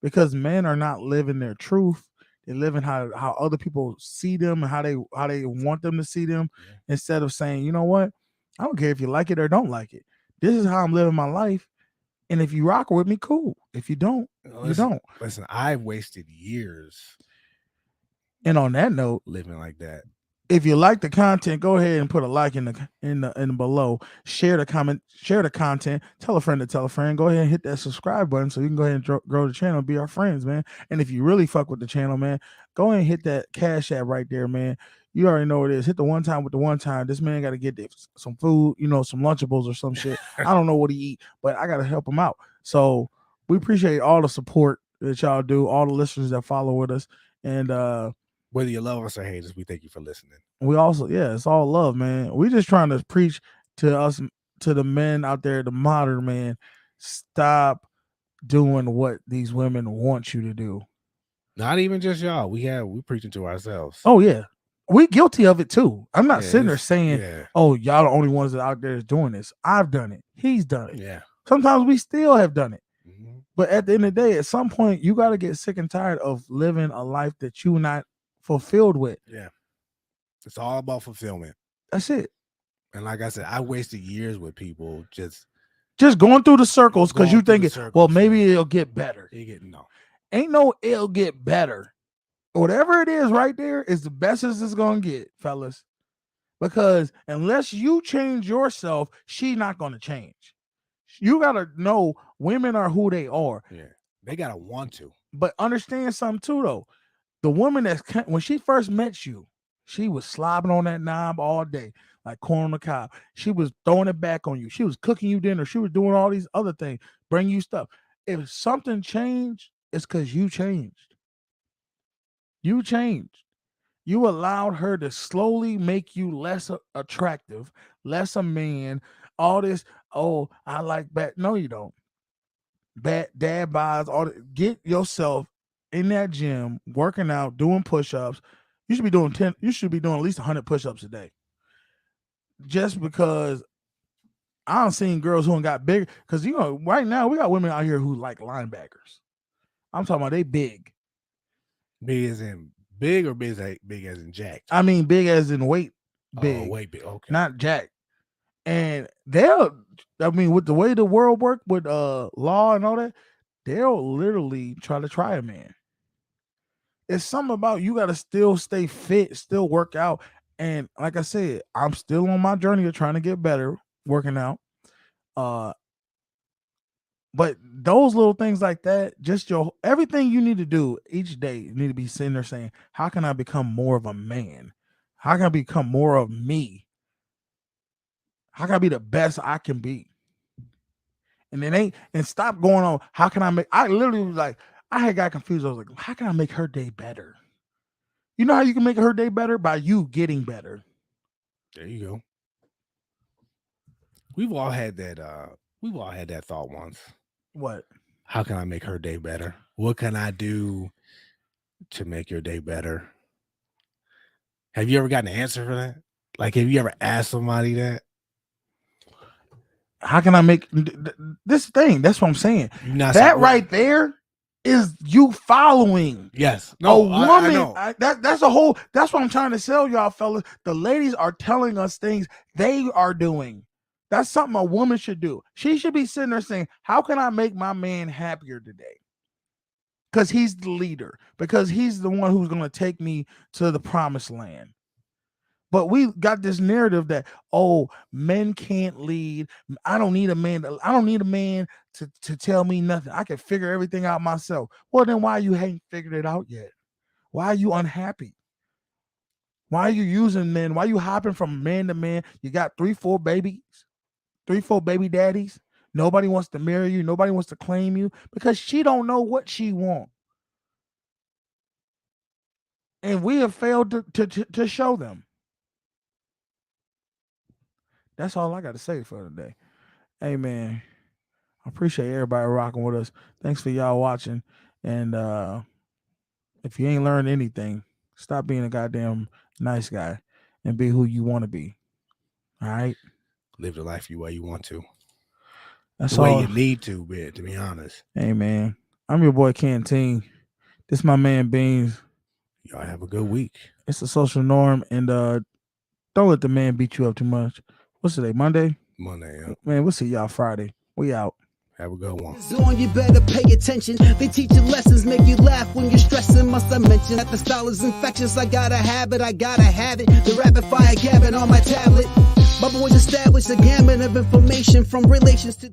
because men are not living their truth. They're living how other people see them and how they want them to see them, instead of saying, you know what, I don't care if you like it or don't like it. This is how I'm living my life. And if you rock with me, cool. If you don't, you don't. Listen, I've wasted years. And on that note, living like that. If you like the content, go ahead and put a like in the below. Share the content. Tell a friend to tell a friend. Go ahead and hit that subscribe button so you can go ahead and grow the channel, be our friends, man. And if you really fuck with the channel, man, go ahead and hit that Cash App right there, man. You already know what it is. Hit the one time with the one time. This man got to get some food, some Lunchables or some shit. I don't know what he eat, but I got to help him out. So we appreciate all the support that y'all do, all the listeners that follow with us. And whether you love us or hate us, we thank you for listening. We also, it's all love, man. We just trying to preach to us, to the men out there, the modern man. Stop doing what these women want you to do. Not even just y'all. We preaching to ourselves. Oh yeah, we guilty of it too. I'm not sitting there saying, "Oh, y'all the only ones that out there is doing this." I've done it. He's done it. Yeah. Sometimes we still have done it. Mm-hmm. But at the end of the day, at some point, you got to get sick and tired of living a life that you're not fulfilled with. Yeah. It's all about fulfillment. That's it. And like I said, I wasted years with people just going through the circles because Going you through the think, well, circles, maybe yeah. it'll get better. they get no. Ain't no it'll get better. Whatever it is right there is the best as it's going to get, fellas. Because unless you change yourself, she's not going to change. You got to know women are who they are. Yeah. They gotta want to. But understand something too, though. The woman when she first met you, she was slobbing on that knob all day, like corn on the cob. She was throwing it back on you. She was cooking you dinner. She was doing all these other things, bring you stuff. If something changed, it's because you changed. You changed. You allowed her to slowly make you less attractive, less a man. All this, oh, I like bad. No, you don't. Bad dad bods. Get yourself in that gym, working out, doing push-ups. You should be doing 10. You should be doing at least 100 push-ups a day. Just because I don't seen girls who got bigger. Because right now we got women out here who like linebackers. I'm talking about they big. Big as in big or big as in jacked? I mean big as in weight. Big. Oh, weight big. Okay. Not jacked. And with the way the world work with law and all that, they'll literally try a man. It's something about you got to still stay fit, still work out. And like I said, I'm still on my journey of trying to get better working out. But those little things like that, just everything you need to do each day, you need to be sitting there saying, how can I become more of a man? How can I become more of me? How can I be the best I can be? And stop going on. How can I literally was like, I had got confused. I was like, how can I make her day better? You know how you can make her day better? By you getting better. There you go. We've all had that thought once. What? How can I make her day better? What can I do to make your day better? Have you ever gotten an answer for that? Like, have you ever asked somebody that? How can I make this thing? That's what I'm saying. That right there is you following. Yes. No, a woman. I know. That's what I'm trying to sell y'all, fellas. The ladies are telling us things they are doing. That's something a woman should do. She should be sitting there saying, how can I make my man happier today? Because he's the leader. Because he's the one who's going to take me to the promised land. But we got this narrative that, oh, men can't lead. I don't need a man. I don't need a man to tell me nothing. I can figure everything out myself. Well, then why you ain't figured it out yet? Why are you unhappy? Why are you using men? Why are you hopping from man to man? You got 3-4 babies, 3-4 baby daddies. Nobody wants to marry you. Nobody wants to claim you because she don't know what she wants. And we have failed to show them. That's all I got to say for today. Hey, man, I appreciate everybody rocking with us. Thanks for y'all watching. And if you ain't learned anything, stop being a goddamn nice guy and be who you want to be. All right? Live the life way you want to. That's the way all you need to be honest. Hey, man, I'm your boy Canteen. This is my man Beans. Y'all have a good week. It's the social norm. And don't let the man beat you up too much. What's today? Monday? Monday, yeah. Man, we'll see y'all Friday. We out. Have a good one. On, you better pay attention. They teach you lessons, make you laugh when you're stressing. Must I mention that the style is infectious? I gotta have it, The rapid fire gabbing on my tablet. My boys established a gamut of information from relations to